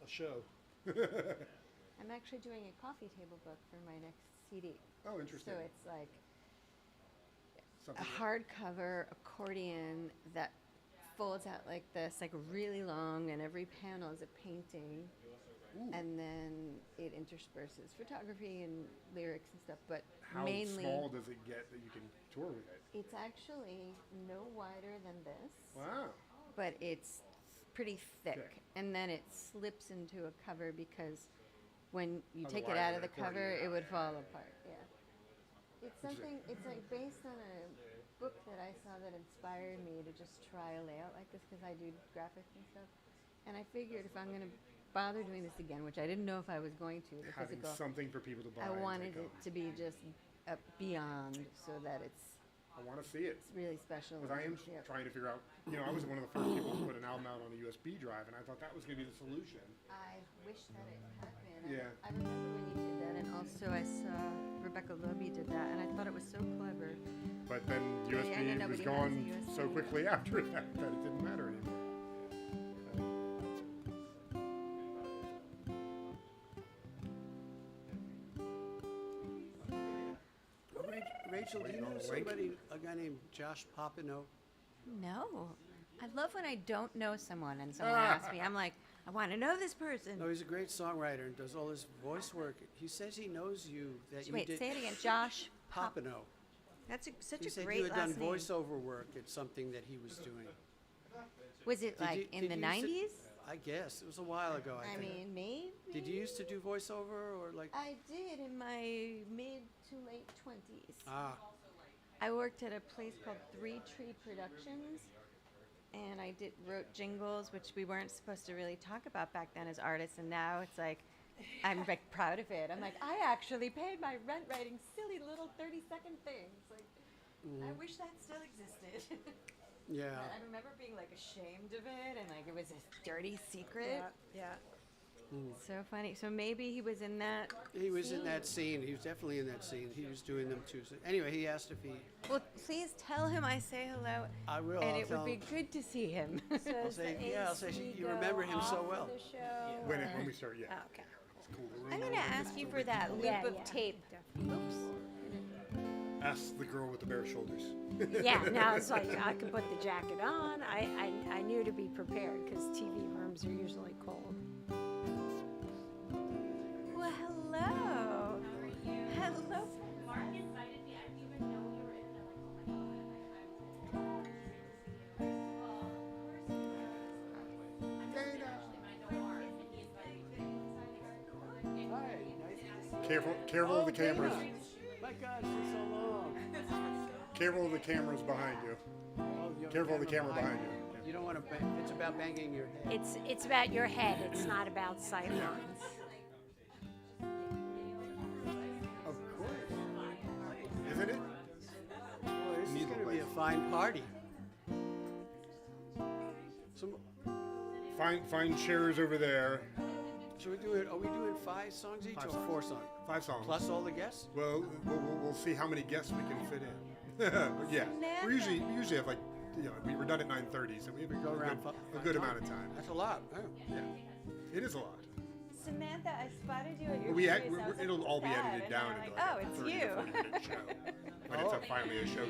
a show. I'm actually doing a coffee table book for my next CD. Oh, interesting. So it's like Something a hardcover accordion that folds out like this, like really long, and every panel is a painting. Ooh. And then it intersperses photography and lyrics and stuff, but How mainly small does it get that you can tour with it? it's actually no wider than this, Wow. but it's pretty thick. And then it slips into a cover because when you take it out of the cover, it would fall apart. Yeah. It's something, it's like based on a book that I saw that inspired me to just try a layout like this because I do graphics and stuff. And I figured if I'm going to bother doing this again, which I didn't know if I was going to, the Having physical, something for people to buy. I and wanted take it home. to be just beyond so that it's I want to see it. really special. Because I am Yep. trying to figure out, I was one of the first people to put an album out on a USB drive, and I thought that was going to be the solution. I wish that it had been. Yeah. I remember when you did that, and also I saw Rebecca Loby did that, and I thought it was so clever. But then Yeah, USB yeah, was nobody gone has a so USB. quickly after that that it didn't matter anymore. Rachel, do Waiting you on know the link. somebody, a guy named Josh Papineau? No. I love when I don't know someone and someone asks me. I'm like, I want to know this person. No, he's a great songwriter and does all his voice work. He says he knows you, that you Wait, did. say it again. Josh Papineau. That's such He a said great you had done last name. voiceover work at something that he was doing. Was it Did like you- in did the you used to- 90s? I guess. It was a while ago, I I think. mean, maybe. Did you used to do voiceover or like? I did in my mid to late 20s. Ah, I worked at a place called Three Tree Productions, and I wrote jingles, which we weren't supposed to really talk about back then as artists, and now it's like, I'm like proud of it. I'm like, I actually paid my rent writing silly little 30-second things. Like, I wish that still existed. yeah. But I remember being like ashamed of it, and like it was a dirty secret. Yeah. So funny. So maybe he was in that. He was in scene. that scene. He was definitely in that scene. He was doing them too. So anyway, he asked if he. Well, please tell him I say hello. I will. And I'll it would tell be him. good to see him. So I'll does say, the yeah, I'll say AC you go remember him so off well. The show, When or- we start, yeah. Oh, okay. It's cool. I'm going to ask you for that loop Yeah, of yeah, tape. definitely. Oops. Ask the girl with the bare shoulders. Yeah, now it's like I could put the jacket on. I knew to be prepared because TV rooms are usually cold. Well, hello. Hello. Mark invited me. I didn't even know you were in there. Like, oh my god, I was Careful of the cameras. My God, it's been so long. Careful of the cameras behind you. Oh, you have a Careful of the camera behind you. You don't want to. It's about banging your head. It's about your head. It's not about sight lines. Of course. Isn't it? Boy, this is Needle going to be a place. fine party. Some, Find chairs over there. should we do it? Are we doing 5 songs each 5 or songs. 4 songs? 5 songs. Plus all the guests? Well, we'll see how many guests we can fit in. But yeah, we usually have like, we were done at 9:30, so we have Go around a good amount of time. That's a lot. Oh. Yeah, it is a lot. Samantha, I spotted you at your We place. I was it'll like all be sad, edited and down I'm into like, like oh, a it's 30 you. to 40-minute show. When it's finally a show.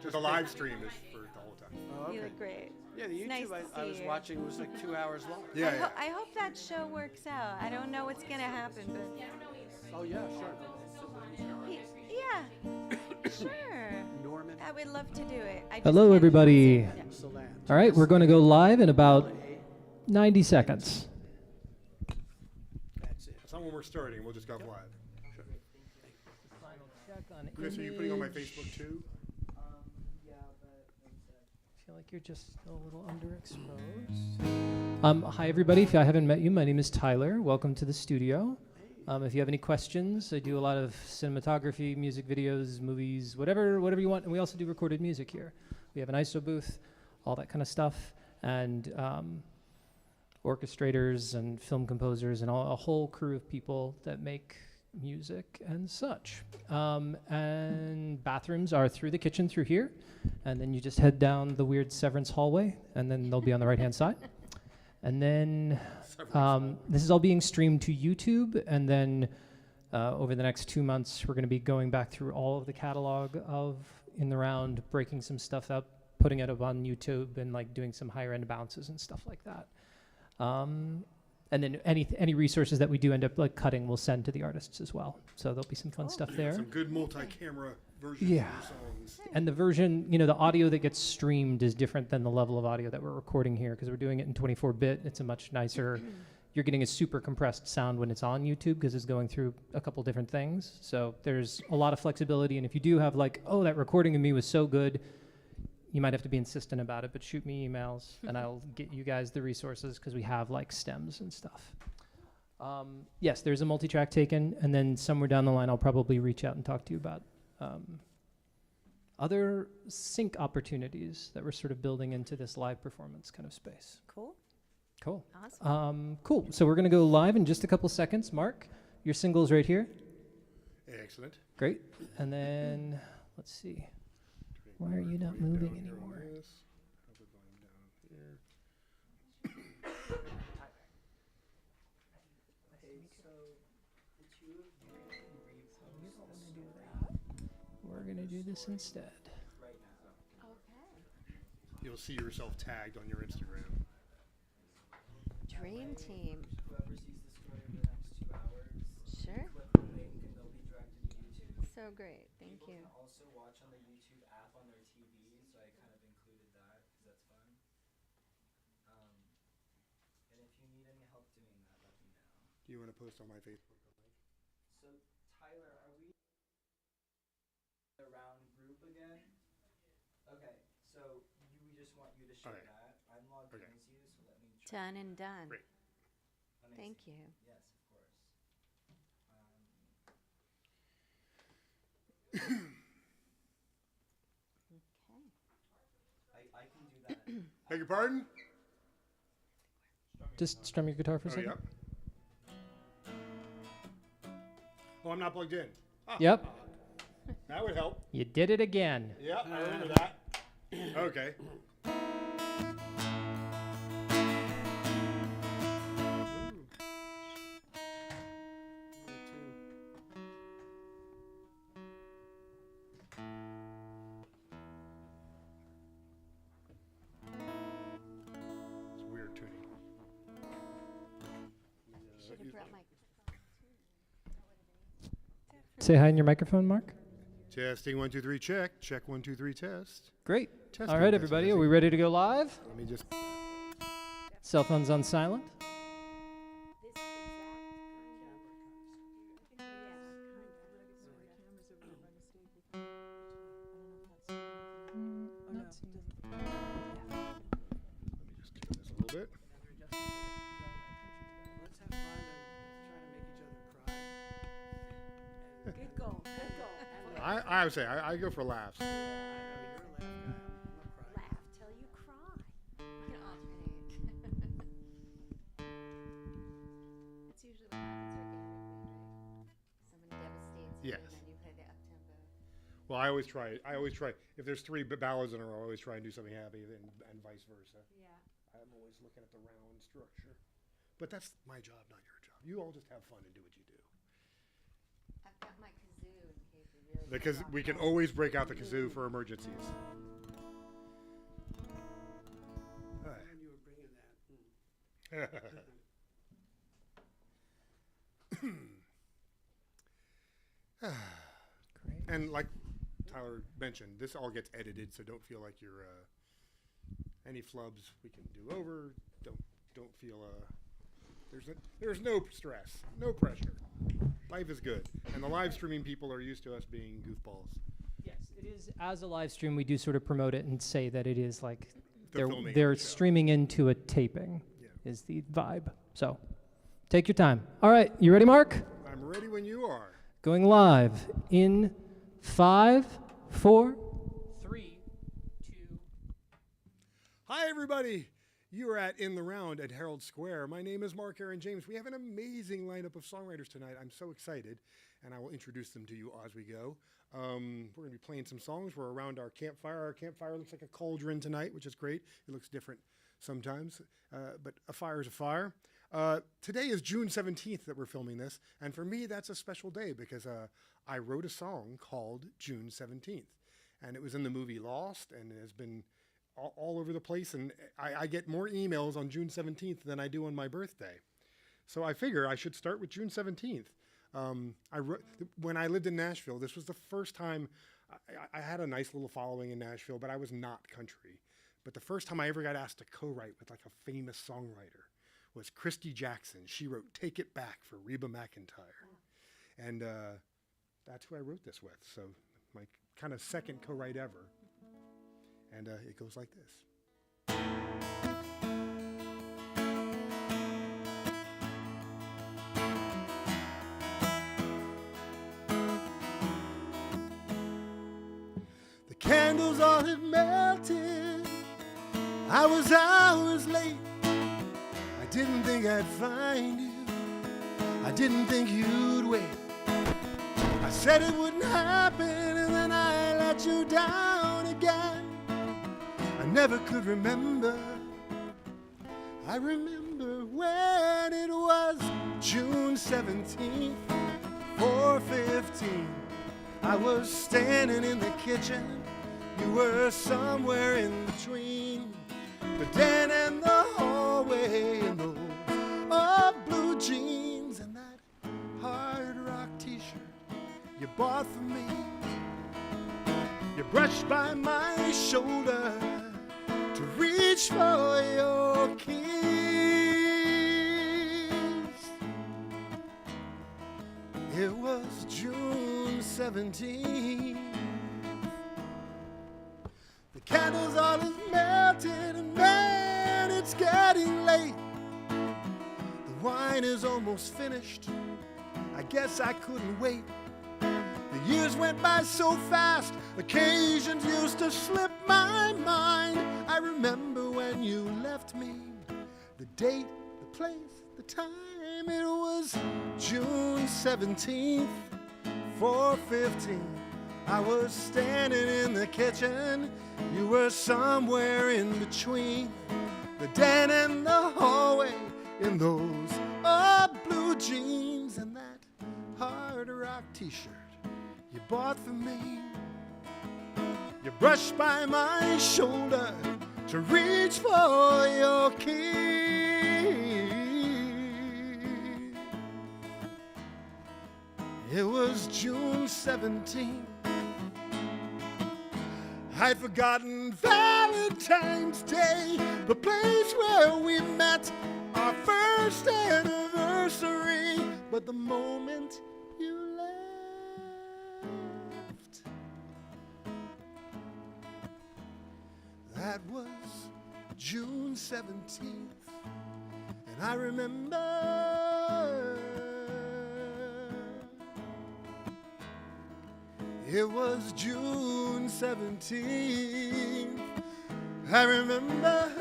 Just a live stream is for the whole time. Oh, okay. You look great. Yeah, the It's nice YouTube to I see was you. watching was like 2 hours long. Yeah, I hope that show works out. I don't know what's gonna happen, but Oh, yeah, sure. yeah, sure. Norman I would love to do it. I just Hello, can't everybody. Solange. All right, we're going to go live in about 90 seconds. That's it. That's not when we're starting. We'll just go live. Sure. Final check on Chris, are you putting on my image. Facebook too? I feel like you're just a little underexposed. Hi, everybody. If I haven't met you, my name is Tyler. Welcome to the studio. If you have any questions, I do a lot of cinematography, music videos, movies, whatever you want. And we also do recorded music here. We have an ISO booth, all that kind of stuff, and orchestrators and film composers and a whole crew of people that make music and such. And bathrooms are through the kitchen through here, and then you just head down the weird Severance hallway, and then they'll be on the right-hand side. And then Several this is all being streamed to YouTube, and then over the next 2 months, we're going to be going back through all of the catalog of In the Round, breaking some stuff up, putting it up on YouTube, and like doing some higher end bounces and stuff like that. And then any resources that we do end up like cutting, we'll send to the artists as well. So there'll be some fun stuff there. Some good multi-camera versions Yeah. of the songs. And the version, you know, the audio that gets streamed is different than the level of audio that we're recording here because we're doing it in 24-bit. It's a much nicer. You're getting a super compressed sound when it's on YouTube because it's going through a couple different things. So there's a lot of flexibility. And if you do have like, oh, that recording of me was so good, you might have to be insistent about it, but shoot me emails and I'll get you guys the resources because we have like stems and stuff. Yes, there's a multi-track taken, and then somewhere down the line, I'll probably reach out and talk to you about other sync opportunities that we're sort of building into this live performance kind of space. Cool. Cool. Awesome. Cool. So we're going to go live in just a couple seconds. Mark, your single's right here. Excellent. Great. And then, let's see. Why are you not moving anymore? We're going to do this instead. You'll see yourself tagged on your Instagram. Dream team. Whoever sees the story over the next 2 hours, Sure. click the link and they'll be directed to YouTube. So great. Thank People you. can also watch on the YouTube app on their TV, so I kind of included that because that's fun. And if you need any help doing that, let me know. Do you want to post on my Facebook? So, Tyler, are we the round group again? Okay, so we just want you to share Okay. that. I'm logged Okay. in as you, so let me try. Done and done. Great. Amazing. Thank you. Yes, of course. Okay. I can do that. Beg your pardon? Just strum your guitar for a Oh, second. yep. Oh, I'm not plugged in. Ah, Yep. that would help. You did it again. Yep, I remember that. Okay. It's weird tuning. Should have brought my. Say hi in your microphone, Mark. Testing 1 2 3 check. Check 1 2 3 test. Great. Testing, All right, that's everybody, busy. are we ready to go live? Let me just. Cell phones on silent. This exact kind of. Let me just tune this a little bit. Let's have fun and try to make each other cry. Good goal. Good goal. I would say I go for laughs. I know you're a laugh guy. I'm a cry. Laugh till you cry. We can alternate. That's usually what happens organically, right? Someone devastates you, Yes. and then you play the up tempo. Well, I always try. If there's 3 ballads in a row, I always try and do something happy, and vice versa. Yeah. I'm always looking at the round structure. But that's my job, not your job. You all just have fun and do what you do. I've got my kazoo in case we really. Because get off we can track. always break out the kazoo for emergencies. And you were bringing that. Great. And like Tyler mentioned, this all gets edited, so don't feel like you're any flubs we can do over. Don't feel there's no stress, no pressure. Life is good, and the live streaming people are used to us being goofballs. Yes, it is. As a live stream, we do sort of promote it and say that it is like They're filming of they're the show. streaming into a taping. Yeah. Is the vibe. So, take your time. All right, you ready, Mark? I'm ready when you are. Going live in 5, 4, 3, 2. Hi, everybody. You are at In the Round at Herald Square. My name is Mark Aaron James. We have an amazing lineup of songwriters tonight. I'm so excited, and I will introduce them to you as we go. We're going to be playing some songs. We're around our campfire. Our campfire looks like a cauldron tonight, which is great. It looks different sometimes, but a fire is a fire. Today is June 17th that we're filming this, and for me that's a special day because I wrote a song called June 17th, and it was in the movie Lost, and it has been all over the place, and I get more emails on June 17th than I do on my birthday. So I figure I should start with June 17th. When I lived in Nashville, this was the first time I had a nice little following in Nashville, but I was not country. But the first time I ever got asked to co-write with like a famous songwriter was Christy Jackson. She wrote Take It Back for Reba McEntire. And that's who I wrote this with. So my kind of second co-write ever. And it goes like this. The candles all had melted. I was hours late. I didn't think I'd find you. I didn't think you'd wait. I said it wouldn't happen, and then I let you down again. I never could remember. I remember when it was June 17th, 4:15. I was standing in the kitchen. You were somewhere in between the den and the hallway, and those blue jeans and that hard rock t-shirt you bought for me. You brushed by my shoulder to reach for your keys. It was June 17th. The candles all have melted, and man, it's getting late. The wine is almost finished. I guess I couldn't wait. The years went by so fast, occasions used to slip my mind. I remember when you left me, the date, the place, the time. It was June 17th, 4:15. I was standing in the kitchen. You were somewhere in between the den and the hallway, in those blue jeans and that hard rock t-shirt you bought for me. You brushed by my shoulder to reach for your key. It was June 17th. I'd forgotten Valentine's Day, the place where we met, our first anniversary. But the moment you left, that was June 17th. And I remember it was June 17th. I remember.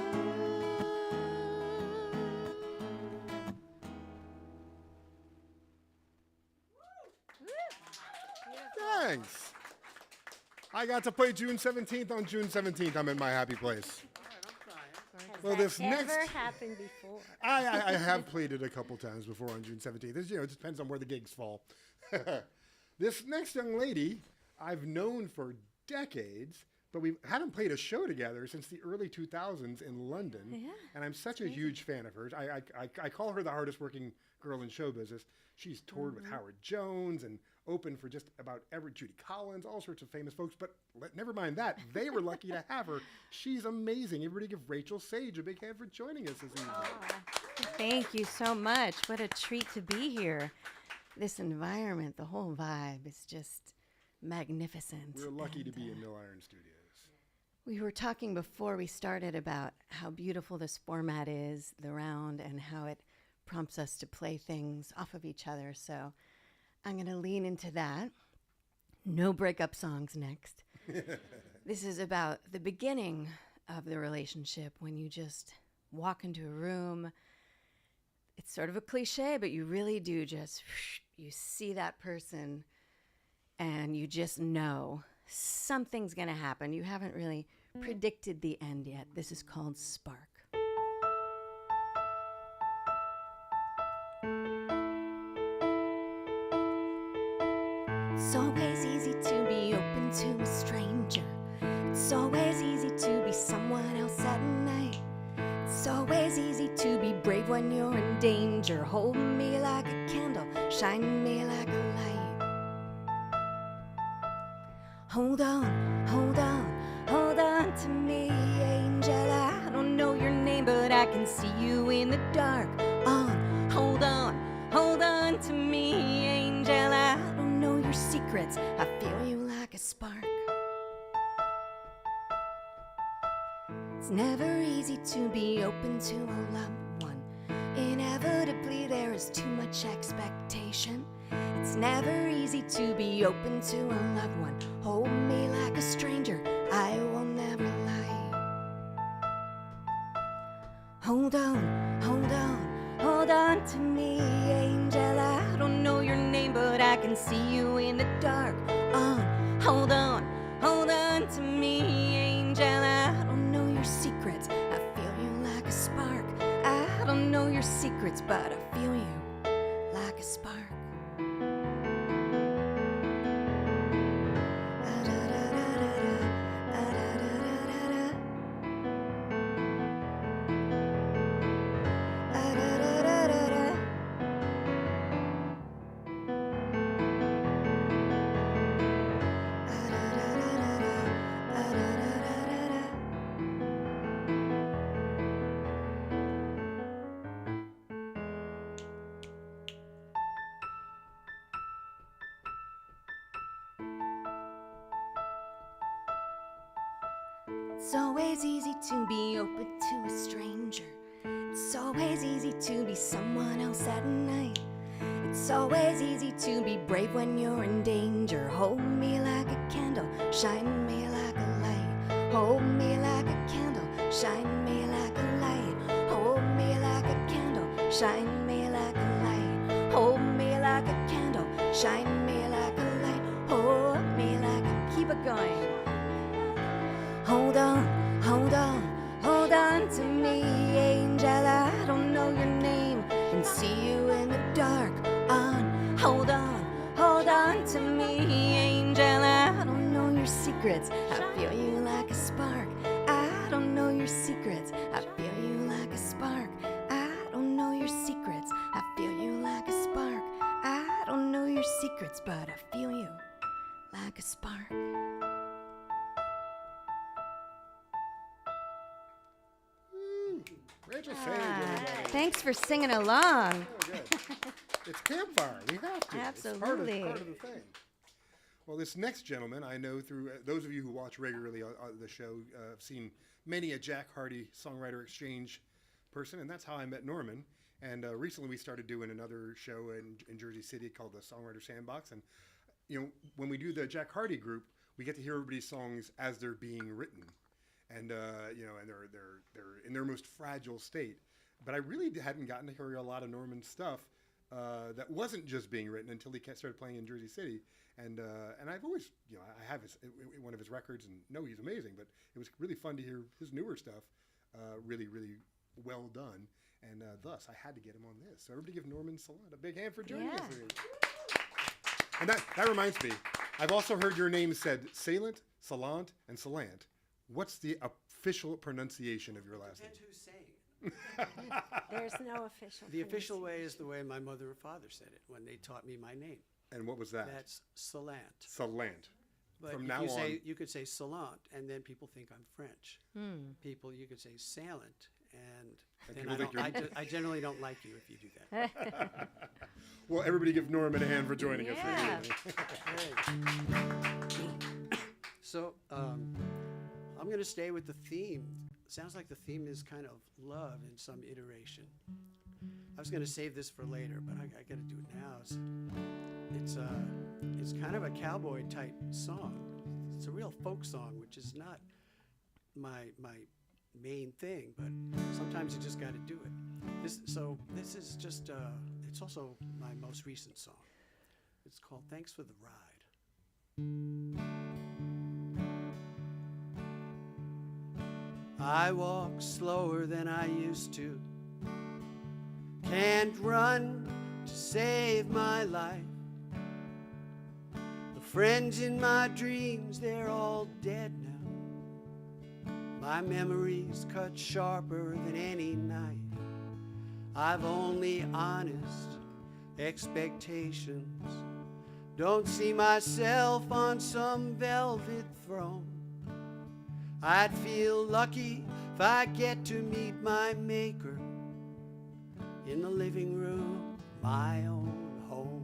Thanks. I got to play June 17th on June 17th. I'm in my happy place. Has Well, that this ever next- happened before? I have played it a couple times before on June 17th. It depends on where the gigs fall. This next young lady I've known for decades, but we haven't played a show together since the early 2000s in London. Yeah, And I'm such a huge fan of hers. I call her the hardest working girl in show business. She's toured with Howard Jones and opened for just about Judy Collins, all sorts of famous folks. But never mind that. They were lucky to have her. She's amazing. Everybody give Rachel Sage a big hand for joining us this evening. Thank you so much. What a treat to be here. This environment, the whole vibe is just magnificent. We're lucky to And, be in Milliron Studios. We were talking before we started about how beautiful this format is, the round, and how it prompts us to play things off of each other. So I'm going to lean into that. No breakup songs next. This is about the beginning of the relationship, when you just walk into a room. It's sort of a cliche, but you really do just, you see that person and you just know something's going to happen. You haven't really predicted the end yet. This is called Spark. It's always easy to be open to a stranger. It's always easy to be someone else at night. It's always easy to be brave when you're in danger. Hold me like a candle, shine me like a light. Hold on, hold on, hold on to me, angel. I don't know your name, but I can see you in the dark. Hold on to me, angel. I don't know your secrets, I feel you like a spark. It's never easy to be open to a loved one. Inevitably there is too much expectation. It's never easy to be open to a loved one. Hold me like a stranger, I will never lie. Hold on, hold on, hold on to me, angel. I don't know your name, but I can see you in the dark. Hold on to me, angel. I don't know your secrets, I feel you like a spark. I don't know your secrets, but I feel you like a spark. It's always easy to be open to a stranger. It's always easy to be someone else at night. It's always easy to be brave when you're in danger. Hold me like a candle, shine me like a light. Hold me like a candle, shine me like a light. Hold me like a candle, shine me like a light. Hold me like a candle, shine me like a light. Hold me like a... Keep it going. Hold on, hold on, hold on to me, angel. I don't know your name, can see you in the dark. Hold on to me, angel. I don't know your secrets, I feel you like a spark. I don't know your secrets, I feel you like a spark. I don't know your secrets, I feel you like a spark. I don't know your secrets, but I feel you like a spark. Rachel Sage, everybody. Thanks for singing along. Oh, good. It's campfire. We have to. Absolutely. It's part of the thing. Well, this next gentleman, I know through those of you who watch regularly the show, have seen many a Jack Hardy Songwriter Exchange person, and that's how I met Norman. And recently we started doing another show in Jersey City called the Songwriter Sandbox. And, you know, when we do the Jack Hardy group, we get to hear everybody's songs as they're being written. And you know, and they're in their most fragile state. But I really hadn't gotten to hear a lot of Norman's stuff that wasn't just being written until he started playing in Jersey City. And I've always, you know, I have one of his records and know he's amazing. But it was really fun to hear his newer stuff, really well done. And thus, I had to get him on this. So everybody give Norman Salant a big hand for joining us today. And that reminds me, I've also heard your name said Salient, Salant, and Salant. What's the official pronunciation of your last name? Depends who's saying it. There's no official. The official way is the way my mother and father said it when they taught me my name. And what was that? That's Salant. Salant. But From if now on, you could say Salant, and then people think I'm French. You could say Salient, and then people think I generally don't like you if you do that. well, everybody give Norman a hand for joining us. Yeah. So I'm going to stay with the theme. Sounds like the theme is kind of love in some iteration. I was going to save this for later, but I got to do it now. It's kind of a cowboy type song. It's a real folk song, which is not my main thing, but sometimes you just got to do it. This is just it's also my most recent song. It's called Thanks for the Ride. I walk slower than I used to. Can't run to save my life. The friends in my dreams, they're all dead now. My memories cut sharper than any knife. I've only honest expectations. Don't see myself on some velvet throne. I'd feel lucky if I get to meet my maker in the living room, my own home.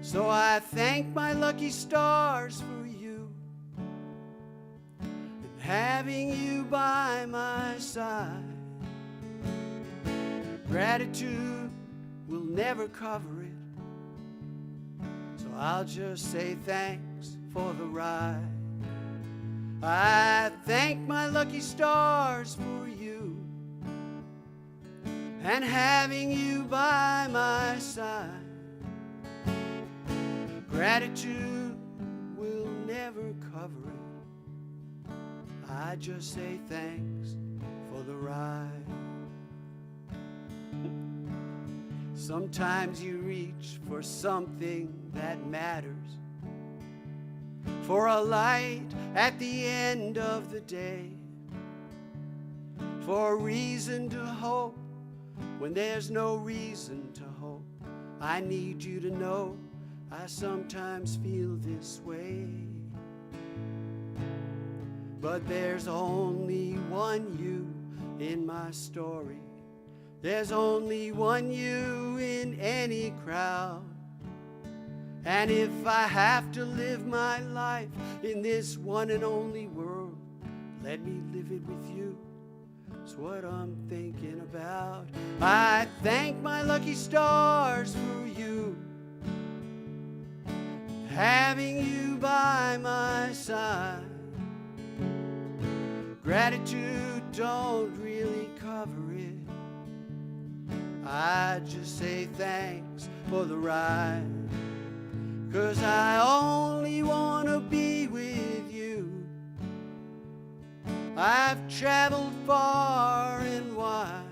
So I thank my lucky stars for you and having you by my side. Gratitude will never cover it, so I'll just say thanks for the ride. I thank my lucky stars for you and having you by my side. Gratitude will never cover it. I just say thanks for the ride. Sometimes you reach for something that matters, for a light at the end of the day, for a reason to hope when there's no reason to hope. I need you to know I sometimes feel this way. But there's only one you in my story. There's only one you in any crowd. And if I have to live my life in this one and only world, let me live it with you. It's what I'm thinking about. I thank my lucky stars for you, having you by my side. Gratitude don't really cover it. I just say thanks for the ride, 'cause I only wanna be with you. I've traveled far and wide.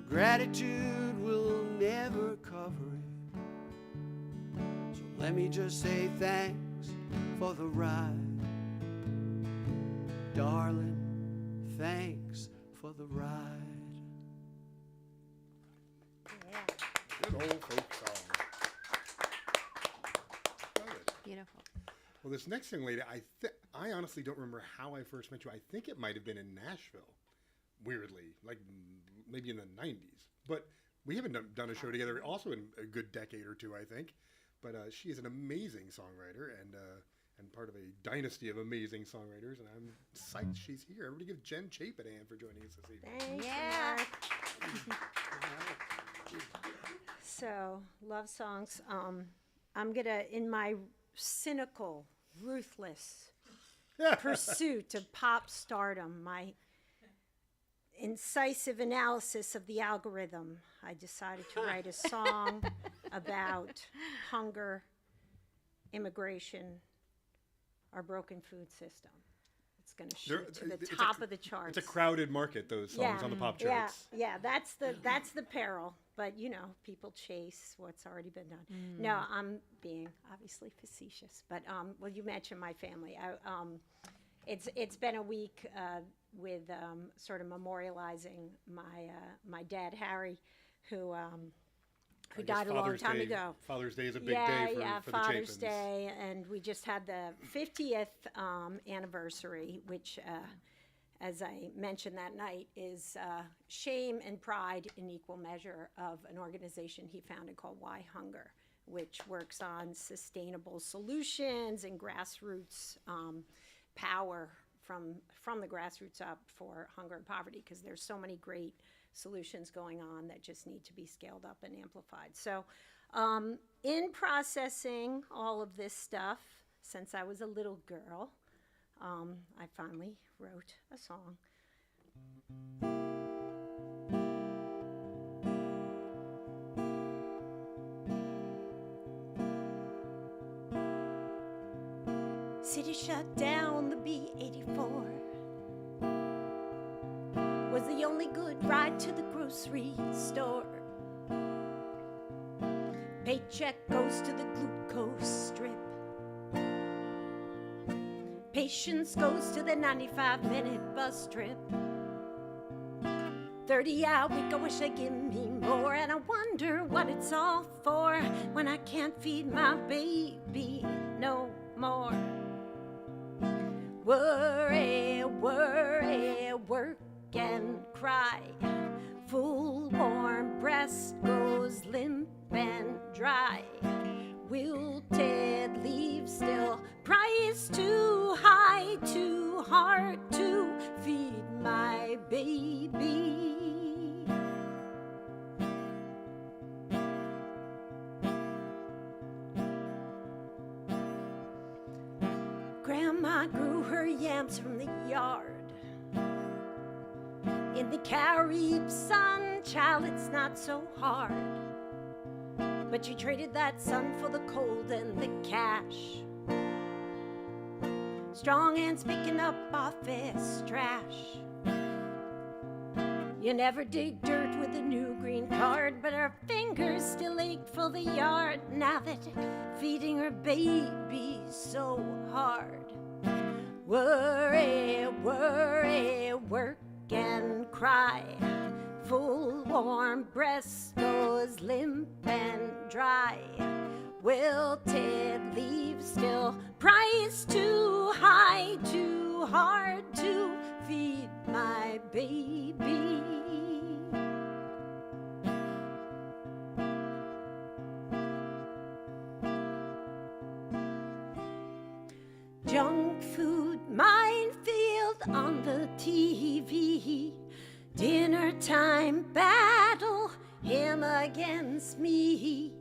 Gratitude will never cover it, so let me just say thanks for the ride. Darling, thanks for the ride. Yeah. Good old folk song. Love it. Beautiful. Well, this next young lady, I honestly don't remember how I first met you. I think it might have been in Nashville, weirdly, like maybe in the 90s. But we haven't done a show together also in a good decade or two, I think. But she is an amazing songwriter and part of a dynasty of amazing songwriters. And I'm psyched she's here. Everybody give Jen Chape a hand for joining us this evening. Thanks, Yeah. Mark. So, love songs. I'm gonna, in my cynical, ruthless pursuit of pop stardom, my incisive analysis of the algorithm, I decided to write a song about hunger, immigration, our broken food system. It's going to shoot to the top of the charts. It's a crowded market, those songs on the pop charts. Yeah, that's the peril. But, you know, people chase what's already been done. No, I'm being obviously facetious. But, well, you mentioned my family. It's been a week with sort of memorializing my dad, Harry, who died a long time ago. Father's Day is a big day for the Father's Chapins. Day, and we just had the 50th anniversary, which, as I mentioned that night, is shame and pride in equal measure of an organization he founded called Why Hunger, which works on sustainable solutions and grassroots power from the grassroots up for hunger and poverty, because there's so many great solutions going on that just need to be scaled up and amplified. So in processing all of this stuff, since I was a little girl, I finally wrote a song. City shut down, the B-84 was the only good ride to the grocery store. Paycheck goes to the glucose strip. Patience goes to the 95-minute bus trip. 30-hour week, I wish I'd give me more. And I wonder what it's all for when I can't feed my baby no more. Worry, worry, work and cry. Full warm breast goes limp and dry. Wilted leaves still, price too high, too hard to feed my baby. Grandma grew her yams from the yard. In the Carib sun, child, it's not so hard. But you traded that sun for the cold and the cash. Strong hands picking up office trash. You never dig dirt with a new green card, but her fingers still ache for the yard now that feeding her baby's so hard. Worry, worry, work and cry. Full warm breast goes limp and dry. Wilted leaves still, price too high, too hard to feed my baby. Junk food minefield on the TV. Dinner time battle, him against me.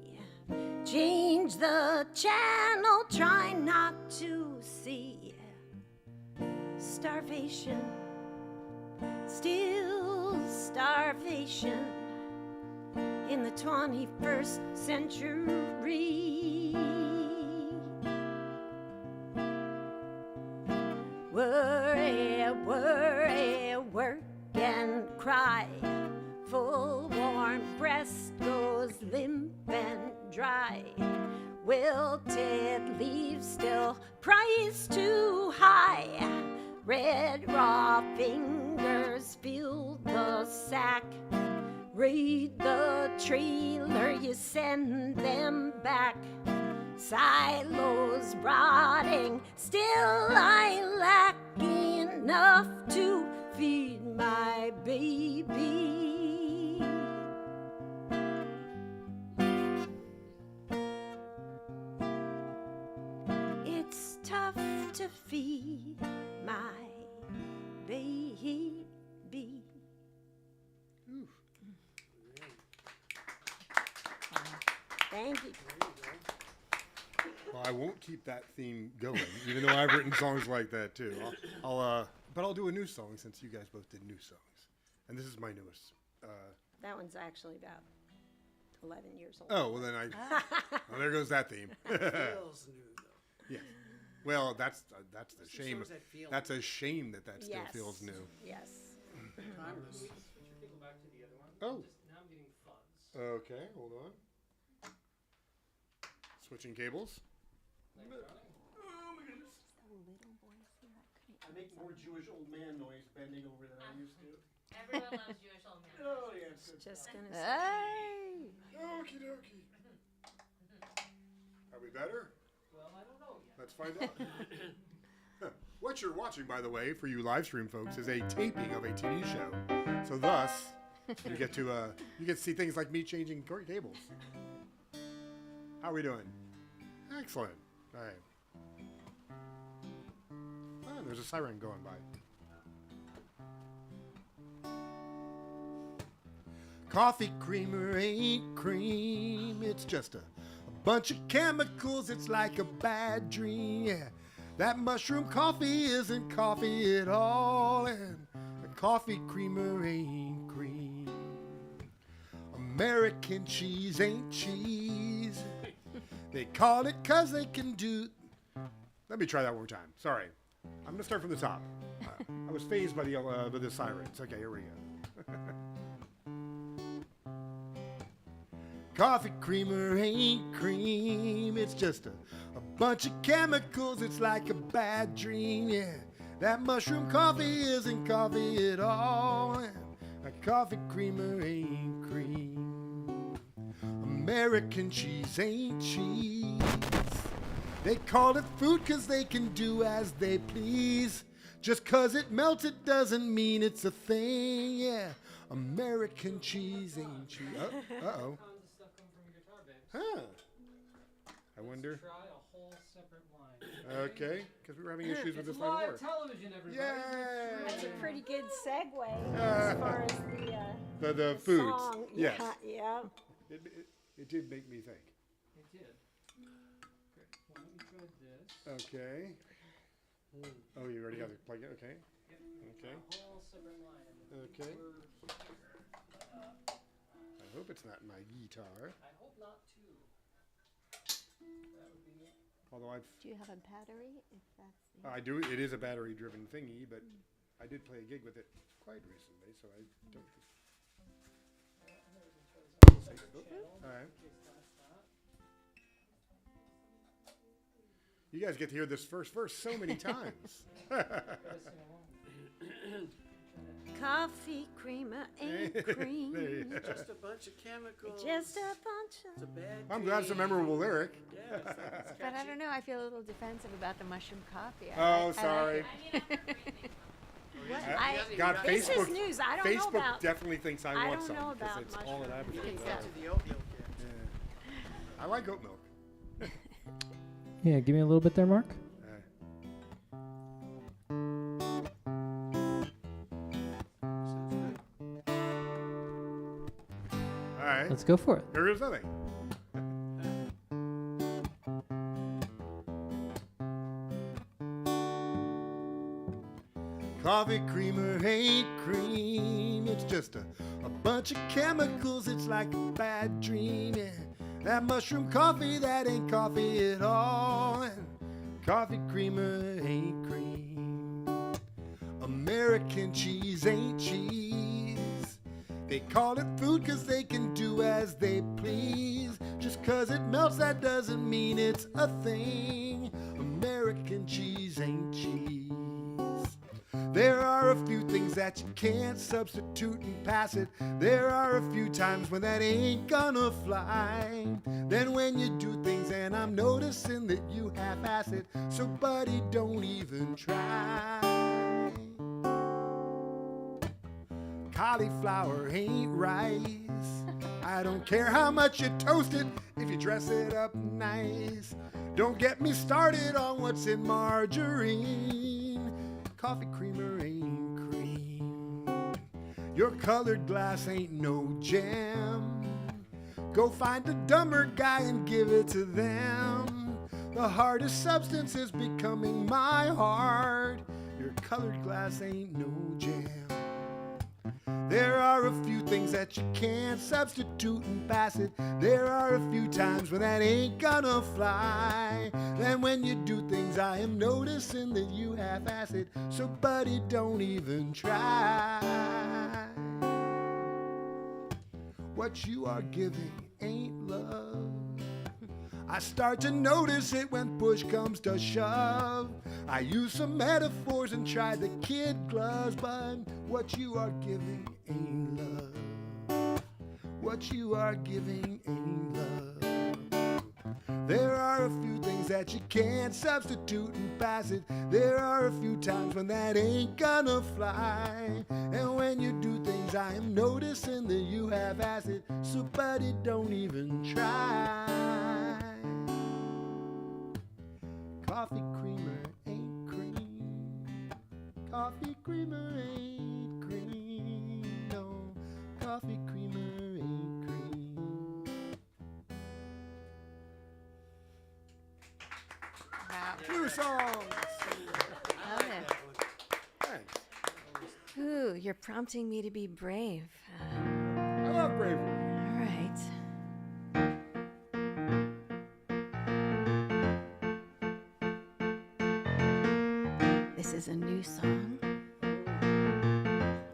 Change the channel, try not to see. Starvation, still starvation in the 21st century. Worry, worry, work and cry. Full warm breast goes limp and dry. Wilted leaves still, price too high. Red raw fingers fill the sack. Read the trailer, you send them back. Silos rotting, still I lack enough to feed my baby. It's tough to feed my baby. Thank you. Well, I won't keep that theme going, even though I've written songs like that too. But I'll do a new song since you guys both did new songs, and this is my newest. That one's actually about 11 years old. Oh well, then well, there goes that theme. Feels new though. Yeah. Well, that's the Some shame. songs that feel That's a shame that still Yes. feels new. Yes. timeless. Switch your cable back to the other one. Oh. Now I'm getting fuzz. Okay, hold on. Switching cables. I make more Jewish old man noise bending over than I used to. Everyone loves Jewish old men. Oh, yeah, it's good. Just gonna say. Hey! Okie dokie. Are we better? Well, I don't know yet. Let's find out. What you're watching, by the way, for you live stream folks, is a taping of a TV show. So thus, you get to see things like me changing cables. How are we doing? Excellent. All right. Oh, there's a siren going by. Coffee creamer ain't cream. It's just a bunch of chemicals. It's like a bad dream. Yeah. That mushroom coffee isn't coffee at all. And a coffee creamer ain't cream. American cheese ain't cheese. They call it 'cause they can do... Let me try that one more time. Sorry. I'm going to start from the top. I was fazed by the sirens. Okay, here we go. Coffee creamer ain't cream. It's just a bunch of chemicals. It's like a bad dream, yeah. That mushroom coffee isn't coffee at all. A coffee creamer ain't cream. American cheese ain't cheese. They call it food 'cause they can do as they please. Just 'cause it melts, it doesn't mean it's a thing, yeah. American cheese ain't cheese. Uh-oh. Huh. I wonder. Try a whole separate line. Okay, because we were having issues with this It's line live before. television, everybody. Yay! That's a pretty good segue as far as The foods. song. Yes. Yeah. It did make me think. It did. Great. Why don't you try this? Okay. Oh, you already got the plug in? Okay. Yep. Okay. A whole separate line. Okay. I hope it's not my guitar. I hope not too. That would be Although Do you have a battery? If that's the I do. It is a battery-driven thingy, but I did play a gig with it quite recently, so I don't. All right. You guys get to hear this first verse so many times. Coffee creamer ain't There cream. you go. Just a bunch of chemicals. Just a bunch It's a of. bad I'm glad it's a memorable lyric. Yeah, it's But I don't know. I feel a little defensive about the mushroom coffee. Oh, sorry. God, This Facebook. is news. I don't know Facebook about. definitely thinks I I want don't some know because about it's all it mushrooms. advertises. Back to the oatmeal kit. Yeah. I like oat milk. Yeah, give me a little bit there, Mark. All right. Let's go for it. Here goes nothing. Coffee creamer ain't cream. It's just a bunch of chemicals. It's like a bad dream. Yeah. That mushroom coffee, that ain't coffee at all. And coffee creamer ain't cream. American cheese ain't cheese. They call it food 'cause they can do as they please. Just 'cause it melts, that doesn't mean it's a thing. American cheese ain't cheese. There are a few things that you can't substitute and pass it. There are a few times when that ain't gonna fly. Then when you do things and I'm noticing that you half-ass it, so buddy, don't even try. Cauliflower ain't rice. I don't care how much you toast it if you dress it up nice. Don't get me started on what's in margarine. Coffee creamer ain't cream. Your colored glass ain't no jam. Go find a dumber guy and give it to them. The hardest substance is becoming my heart. Your colored glass ain't no jam. There are a few things that you can't substitute and pass it. There are a few times when that ain't gonna fly. Then when you do things, I am noticing that you half-ass it. So buddy, don't even try. What you are giving ain't love. I start to notice it when push comes to shove. I use some metaphors and try the kid gloves, but what you are giving ain't love. What you are giving ain't love. There are a few things that you can't substitute and pass it. There are a few times when that ain't gonna fly. And when you do things, I am noticing that you have acid. So buddy, don't even try. Coffee creamer ain't cream. Coffee creamer ain't cream. No, coffee creamer ain't cream. Wow. New songs. Love it. Thanks. Ooh, you're prompting me to be brave. I love bravery. All right. This is a new song.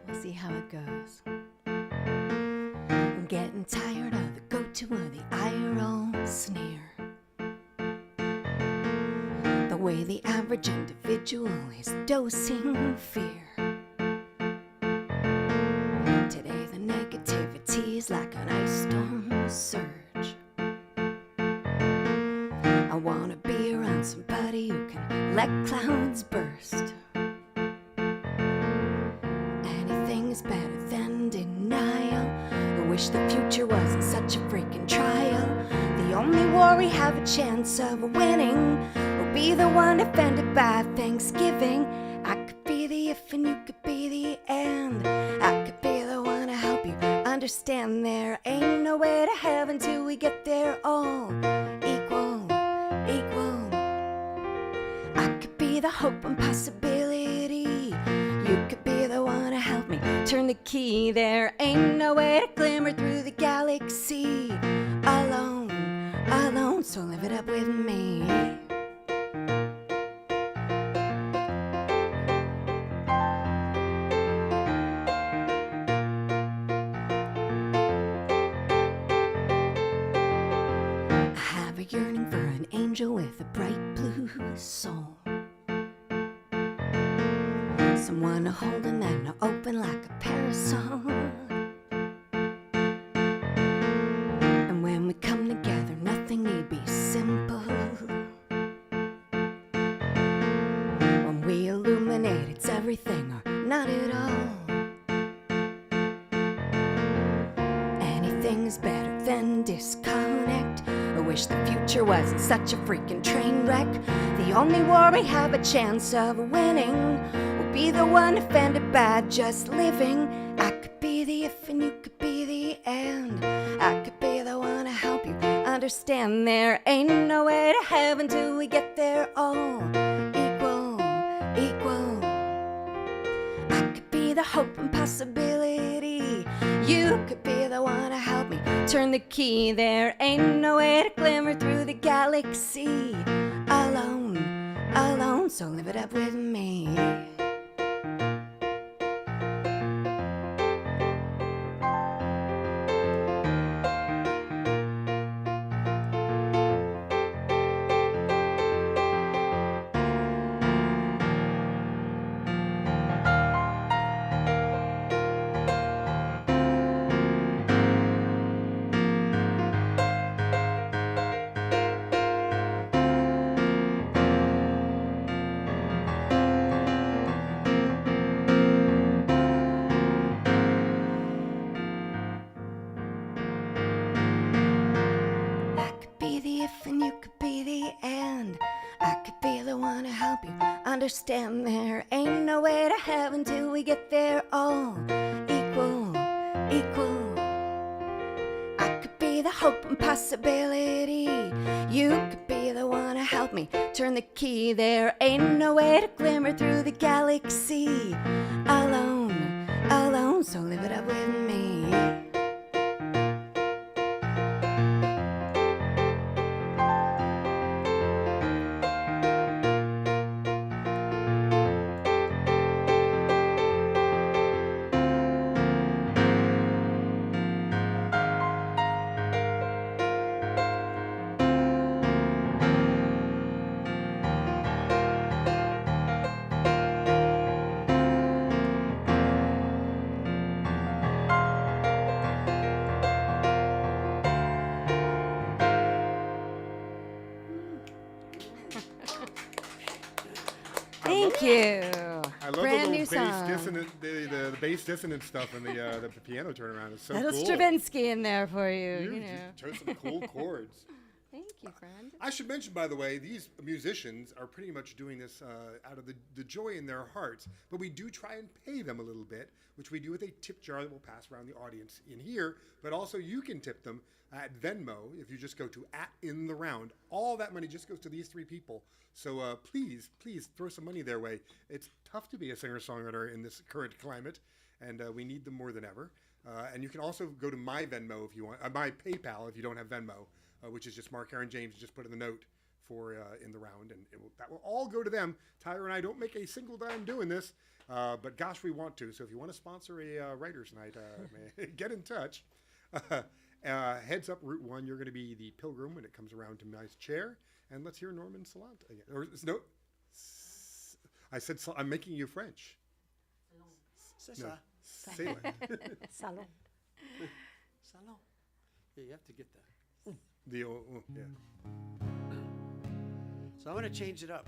We'll see how it goes. I'm getting tired of the go to the eye roll sneer. The way the average individual is dosing fear. Today the negativity is like an ice storm surge. I wanna be around somebody who can let clouds burst. Anything is better than denial. I wish the future wasn't such a freaking trial. The only war we have a chance of winning will be the one offended by Thanksgiving. I could be the if and you could be the and. I could be the one to help you understand there ain't no way to heaven till we get there all equal, equal. I could be the hope and possibility. You could be the one to help me turn the key. There ain't no way to glimmer through the galaxy alone, alone, so live it up with me. I have a yearning for an angel with a bright blue soul. Someone to hold and then to open like a parasol. And when we come together, nothing need be simple. When we illuminate, it's everything or not at all. Anything's better than disconnect. I wish the future wasn't such a freaking train wreck. The only war we have a chance of winning will be the one offended by just living. I could be the if and you could be the and. I could be the one to help you understand there ain't no way to heaven till we get there all equal, equal. I could be the hope and possibility. You could be the one to help me turn the key. There ain't no way to glimmer through the galaxy alone, alone, so live it up with me. Understand there ain't no way to heaven till we get there all equal, equal. I could be the hope and possibility. You could be the one to help me turn the key. There ain't no way to glimmer through the galaxy alone, alone, so live it up with me. Thank you. I love Brand the new little bass song. dissonant, the bass dissonant stuff and the piano turnaround. It's so Little cool. Stravinsky in there for you. You You know. just chose some cool chords. Thank you, friend. I should mention, by the way, these musicians are pretty much doing this out of the joy in their hearts. But we do try and pay them a little bit, which we do with a tip jar that we'll pass around the audience in here. But also you can tip them at Venmo if you just go to @InTheRound. All that money just goes to these three people. So please throw some money their way. It's tough to be a singer-songwriter in this current climate, and we need them more than ever. And you can also go to my Venmo if you want, my PayPal if you don't have Venmo. Which is just Mark Aaron James. Just put in the note for In the Round, and that will all go to them. Tyler and I don't make a single dime doing this, but gosh, we want to. So if you want to sponsor a writer's night, get in touch. Heads up, Route 1, you're going to be the pilgrim when it comes around to my chair. And let's hear Norman Salant again. Or, no, I said, I'm making you French. C'est No, ça. say it. Salon. Salon. Yeah, you have to get that. The, yeah. So I want to change it up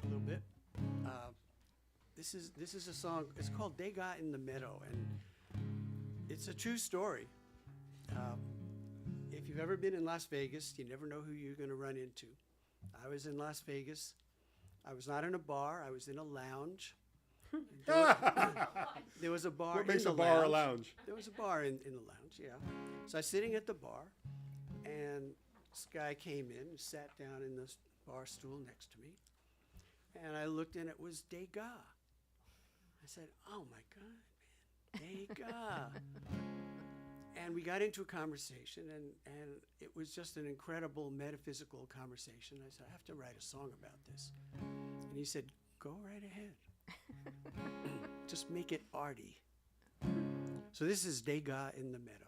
a little bit. This is a song. It's called "They Got in the Meadow," and it's a true story. If you've ever been in Las Vegas, you never know who you're going to run into. I was in Las Vegas. I was not in a bar. I was in a lounge. There was a bar. What makes in a the bar a lounge? There was a bar in the lounge. Yeah. So I was sitting at the bar, and this guy came in and sat down in this bar stool next to me, and I looked and it was Degas. I said, "Oh my God, man, Degas!" And we got into a conversation, and it was just an incredible metaphysical conversation. I said, "I have to write a song about this," and he said, "Go right ahead, just make it arty." So this is Degas in the Meadow.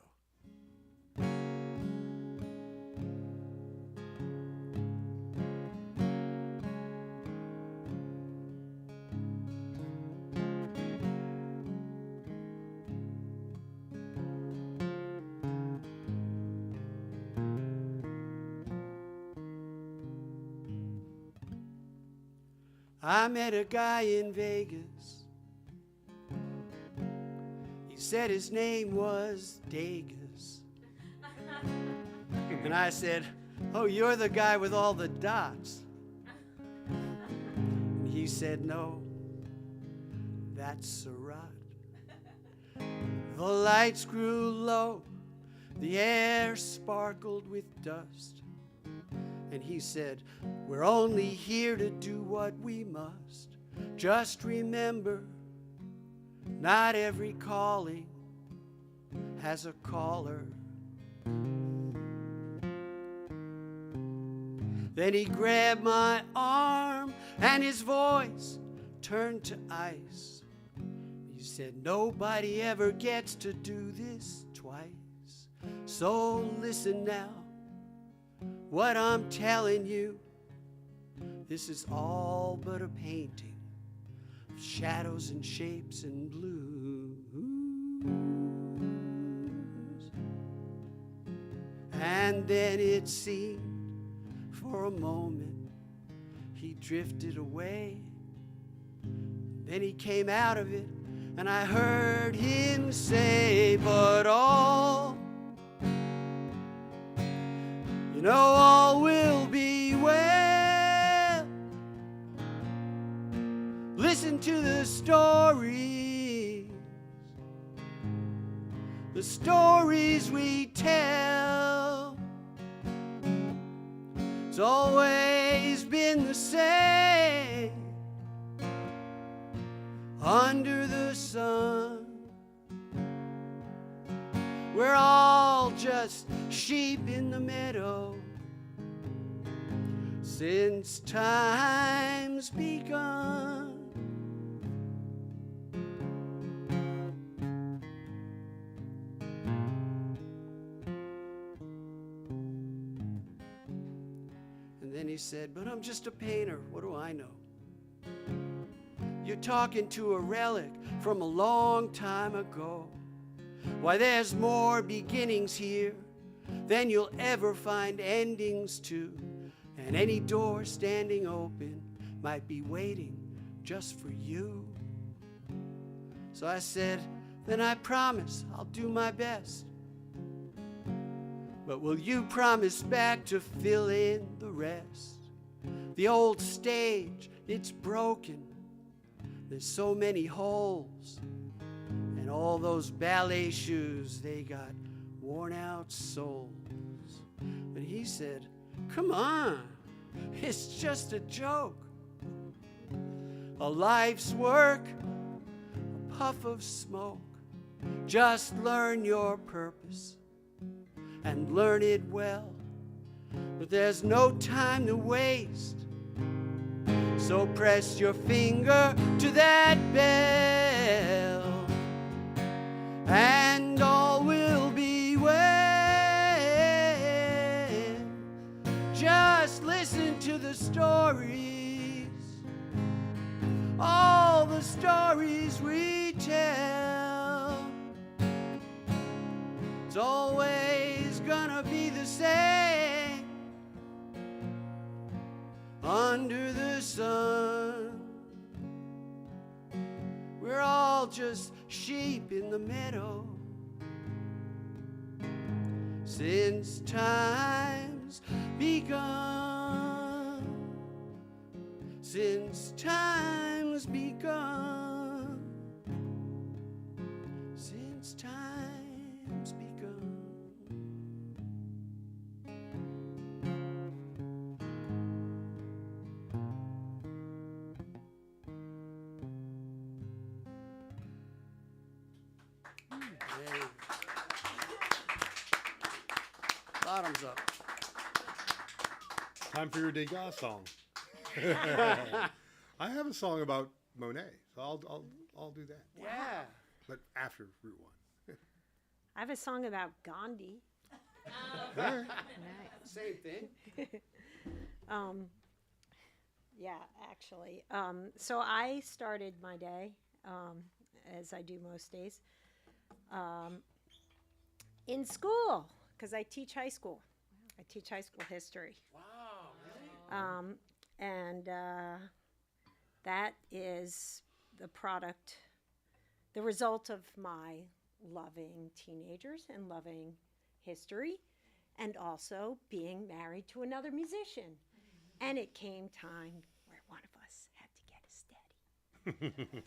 I met a guy in Vegas. He said his name was Degas. And I said, "Oh, you're the guy with all the dots." And he said, "No, that's Surratt." The lights grew low, the air sparkled with dust. And he said, "We're only here to do what we must. Just remember, not every calling has a caller." Then he grabbed my arm and his voice turned to ice. He said, "Nobody ever gets to do this twice. So listen now, what I'm telling you, this is all but a painting of shadows and shapes and blues." And then it seemed for a moment he drifted away. Then he came out of it and I heard him say, "But all will be well. Listen to the stories we tell. It's always been the same under the sun. We're all just sheep in the meadow since time's begun." And then he said, "But I'm just a painter. What do I know? You're talking to a relic from a long time ago. Why, there's more beginnings here than you'll ever find endings to. And any door standing open might be waiting just for you." So I said, "Then I promise I'll do my best. But will you promise back to fill in the rest? The old stage, it's broken. There's so many holes. And all those ballet shoes, they got worn out soles." But he said, "Come on, it's just a joke. A life's work, a puff of smoke. Just learn your purpose and learn it well. But there's no time to waste. So press your finger to that bell, and all will be well. It's always gonna be the same under the sun. We're all just sheep in the meadow since time's begun. Since time's begun. Since time's begun. Hey. Bottoms up. Time for your Degas song. I have a song about Monet, so I'll do that. Yeah. But after Route 1. I have a song about Gandhi. Alright. Same thing. Yeah, actually. So I started my day, as I do most days, in school, because I teach high school. I teach high school history. Wow. And that is the product, the result of my loving teenagers and loving history, and also being married to another musician. And it came time where one of us had to get a steady.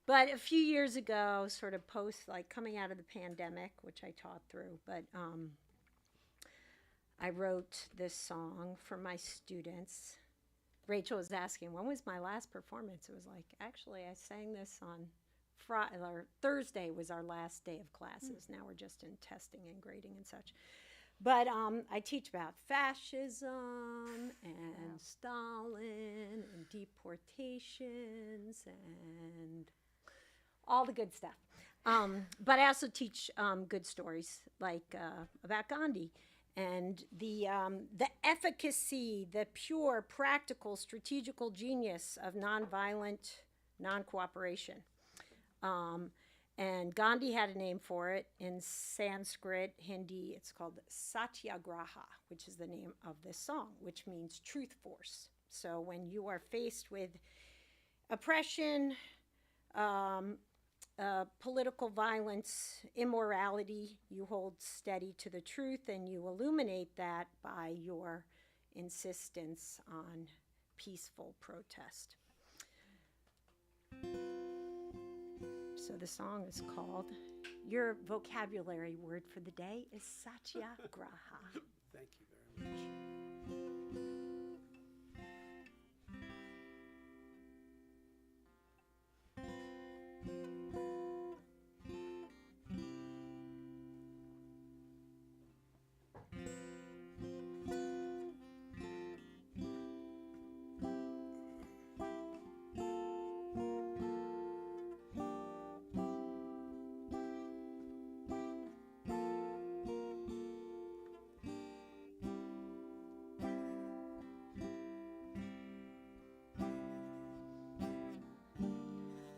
But a few years ago, sort of post, like coming out of the pandemic, which I taught through, but I wrote this song for my students. Rachel was asking, when was my last performance? It was like, actually, I sang this on Friday, or Thursday was our last day of classes. Now we're just in testing and grading and such. But I teach about fascism and Stalin and deportations and all the good stuff. But I also teach good stories, like about Gandhi and the efficacy, the pure, practical, strategical genius of nonviolent non-cooperation. And Gandhi had a name for it. In Sanskrit, Hindi, it's called Satyagraha, which is the name of this song, which means truth force. So when you are faced with oppression, political violence, immorality, you hold steady to the truth and you illuminate that by your insistence on peaceful protest. So the song is called, your vocabulary word for the day is Satyagraha. Thank you very much.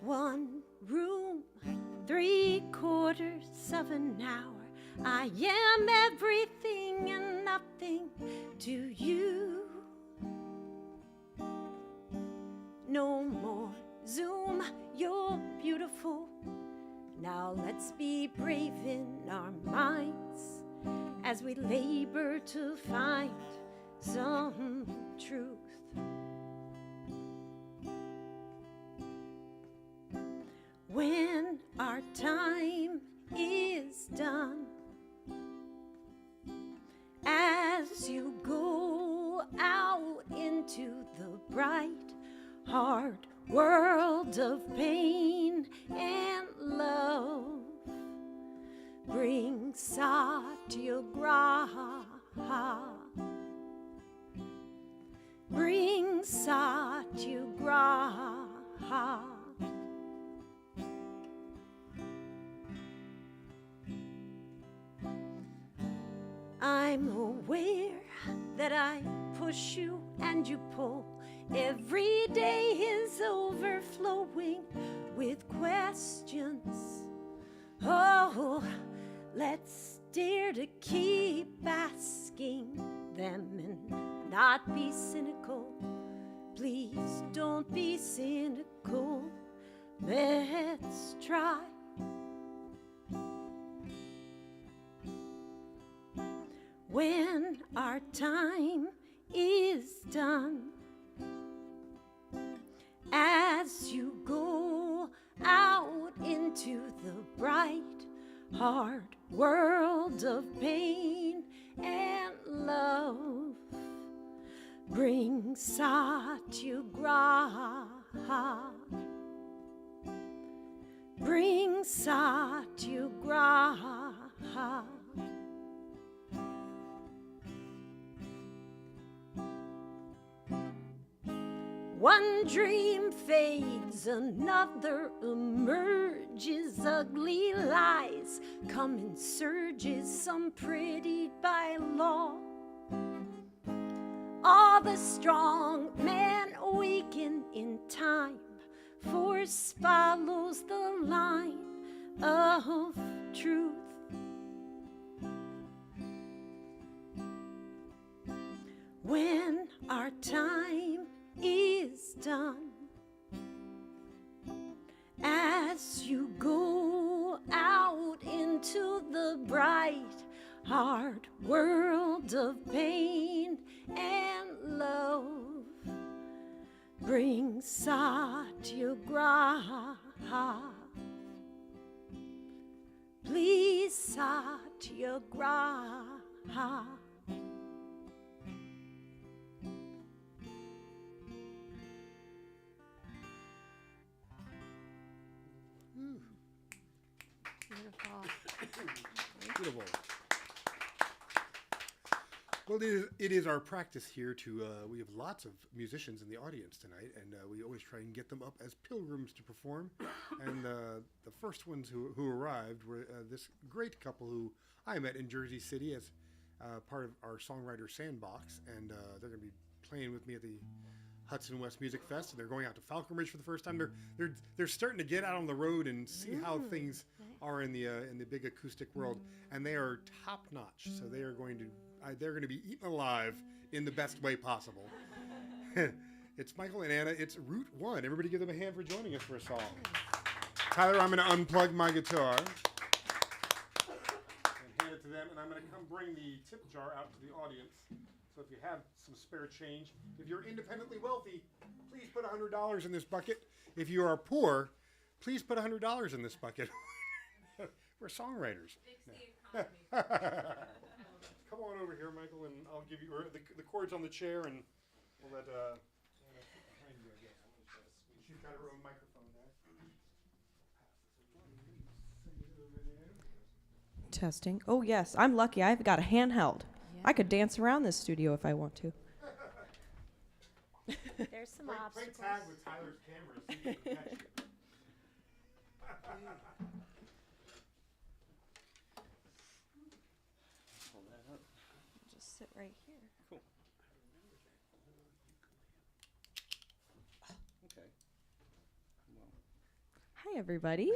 One room, 3/4 of an hour. I am everything and nothing to you. No more Zoom, you're beautiful. Now let's be brave in our minds as we labor to find some truth. When our time is done, as you go out into the bright, hard world of pain and love, bring Satyagraha. Bring Satyagraha. I'm aware that I push you and you pull. Every day is overflowing with questions. Oh, Let's dare to keep asking them and not be cynical. Please don't be cynical. Let's try. When our time is done, as you go out into the bright, hard world of pain and love, bring satyagraha. Bring satyagraha. One dream fades, another emerges. Ugly lies come in surges, some prettied by law. All the strong men awaken in time. Force follows the line of truth. When our time is done, as you go out into the bright, hard world of pain and love, bring satyagraha. Please satyagraha. Beautiful. Beautiful. Well, it is our practice here to, we have lots of musicians in the audience tonight, and we always try and get them up as pilgrims to perform. And the first ones who arrived were this great couple who I met in Jersey City as part of our songwriter sandbox, and they're going to be playing with me at the Hudson West Music Fest, and they're going out to Falconbridge for the first time. They're starting to get out on the road and see how things are in the big acoustic world, and they are top notch. So they're going to be eaten alive in the best way possible. It's Michael and Anna. It's Route 1. Everybody give them a hand for joining us for a song. Tyler, I'm going to unplug my guitar and hand it to them, and I'm going to come bring the tip jar out to the audience. So if you have some spare change, if you're independently wealthy, please put $100 in this bucket. If you are poor, please put $100 in this bucket. We're songwriters. Come on over here, Michael, and I'll give you the cords on the chair, and we'll let Anna sit behind you, I guess. She's got her own microphone there. Testing. Oh, yes. I'm lucky. I've got a handheld. Yeah. I could dance around this studio if I want to. There's some play obstacles. tag with Tyler's camera. See if he can catch you. Just sit right here. Cool. Okay. Well. Hi, everybody.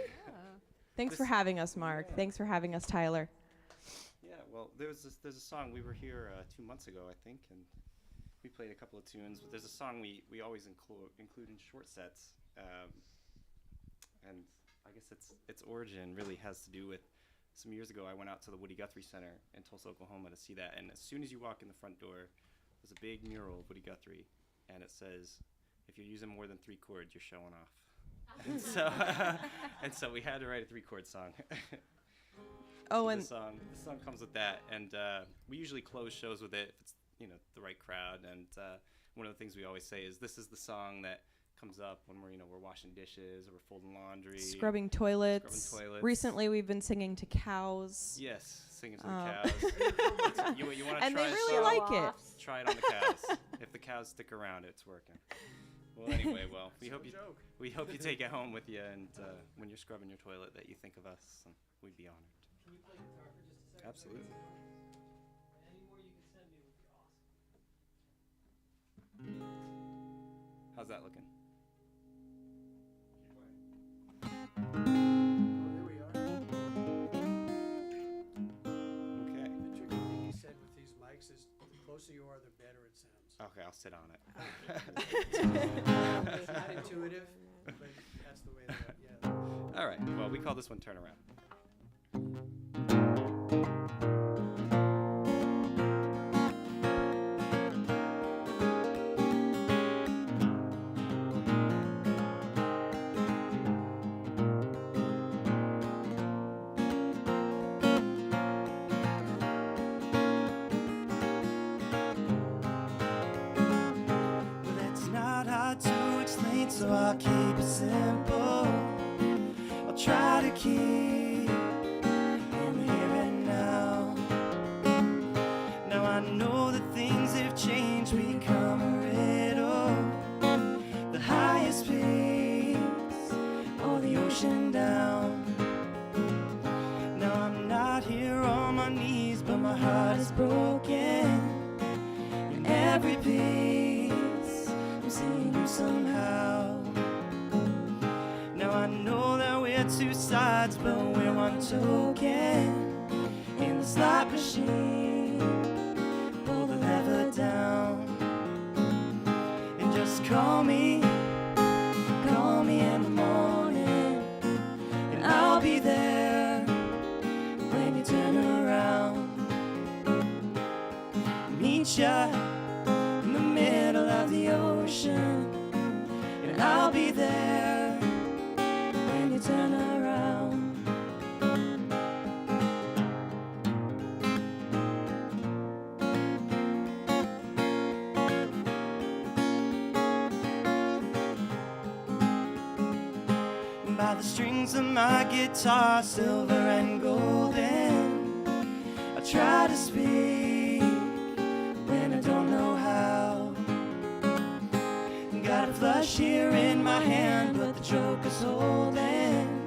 Thanks for having us, Mark. Thanks for having us, Tyler. Yeah, well, there's a song we were here 2 months ago, I think, and we played a couple of tunes. But there's a song we always include in short sets, and I guess its origin really has to do with some years ago. I went out to the Woody Guthrie Center in Tulsa, Oklahoma, to see that, and as soon as you walk in the front door, there's a big mural of Woody Guthrie, and it says, "If you're using more than 3 chords, you're showing off." And so we had to write a 3-chord song. Oh, so and the song comes with that, and we usually close shows with it if it's the right crowd. And one of the things we always say is, this is the song that comes up when we're washing dishes or we're folding laundry, scrubbing toilets. Recently, we've been singing to cows. Yes, singing to the cows. You want to try and they a really song? like it. Try it on the cows. If the cows stick around, it's working. Well, anyway, we hope you take it home with you, and when you're scrubbing your toilet, that you think of us, and we'd be honored. Can you play guitar for just a second? Absolutely. Any more you can send me would be awesome. How's that looking? Oh, there we are. Okay, I'll sit on it. It's not intuitive, but that's the way that, yeah. All right. Well, we call this one Turn Around. So I'll keep it simple. I'll try to keep in the here and now. Now I know that things have changed, become a riddle. The highest peaks or the ocean down. Now I'm not here on my knees, but my heart is broken. In every piece I'm seeing you somehow. Now I know that we're two sides, but we're one token. In the slot machine, pull the lever down. And just call me in the morning. And I'll be there when you turn around. Meet ya in the middle of the ocean. And I'll be there when you turn around. By the strings of my guitar, silver and golden, I try to speak when I don't know how. Got a flush here in my hand, but the Joker's holding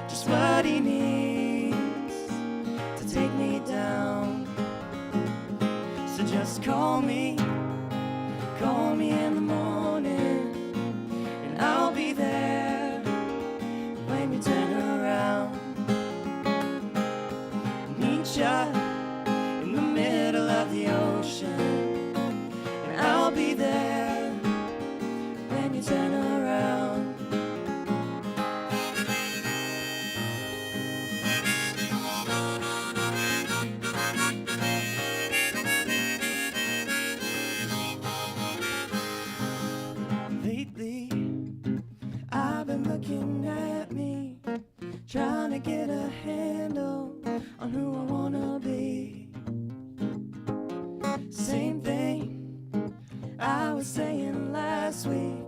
just what he needs to take me down. So just call me in the morning, and I'll be there when you turn around. Meet ya in the middle of the ocean, and I'll be there when you turn around. Lately, I've been looking at me, trying to get a handle on who I wanna be. Same thing I was saying last week.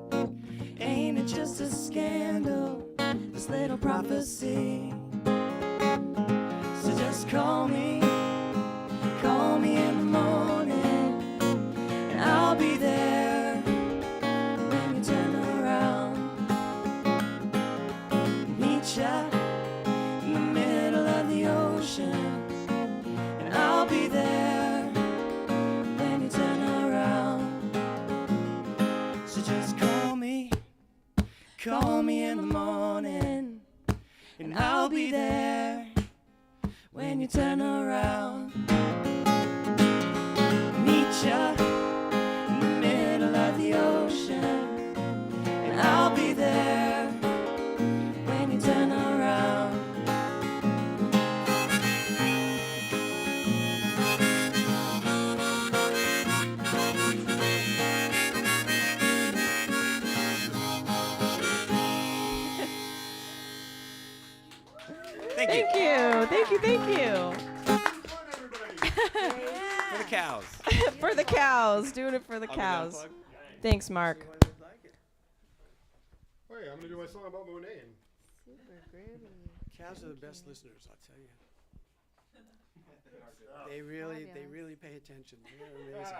Ain't it just a scandal, this little prophecy? So just call me in the morning, and I'll be there when you turn around. Meet ya in the middle of the ocean, and I'll be there when you turn around. So just call me in the morning, and I'll be there when you turn around. Meet ya in the middle of the ocean, and I'll be there when you turn around. Thank you. For the cows. For the cows. Doing it for the I'll cows. unplug. Thanks, Mark. Hey, I'm gonna do my song about Monet. Super groovy. Cows are the best listeners, I'll tell you. They really pay attention. They're amazing.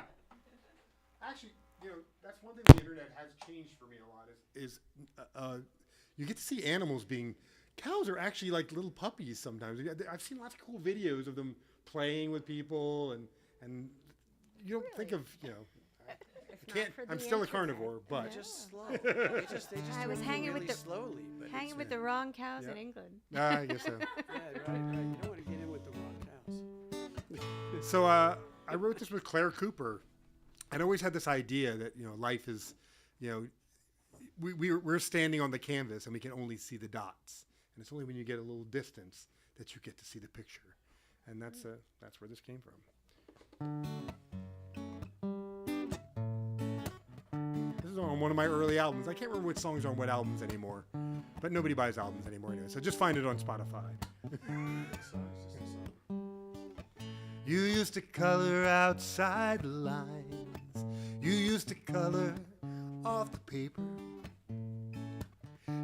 Actually, that's one thing the internet has changed for me a lot is you get to see animals being. Cows are actually like little puppies sometimes. I've seen lots of cool videos of them playing with people, and you don't think of I'm still a carnivore, but They're just slow. They just I was move hanging really with the slowly. But hanging it's with the wrong cows Yeah. in England. I guess so. Yeah, right. You don't want to get in with the wrong cows. So I wrote this with Claire Cooper, I'd always had this idea that, life is, we're standing on the canvas and we can only see the dots. And it's only when you get a little distance that you get to see the picture. And that's where this came from. This is on one of my early albums. I can't remember which songs are on what albums anymore, but nobody buys albums anymore anyway. So just find it on Spotify. You used to color outside the lines. You used to color off the paper.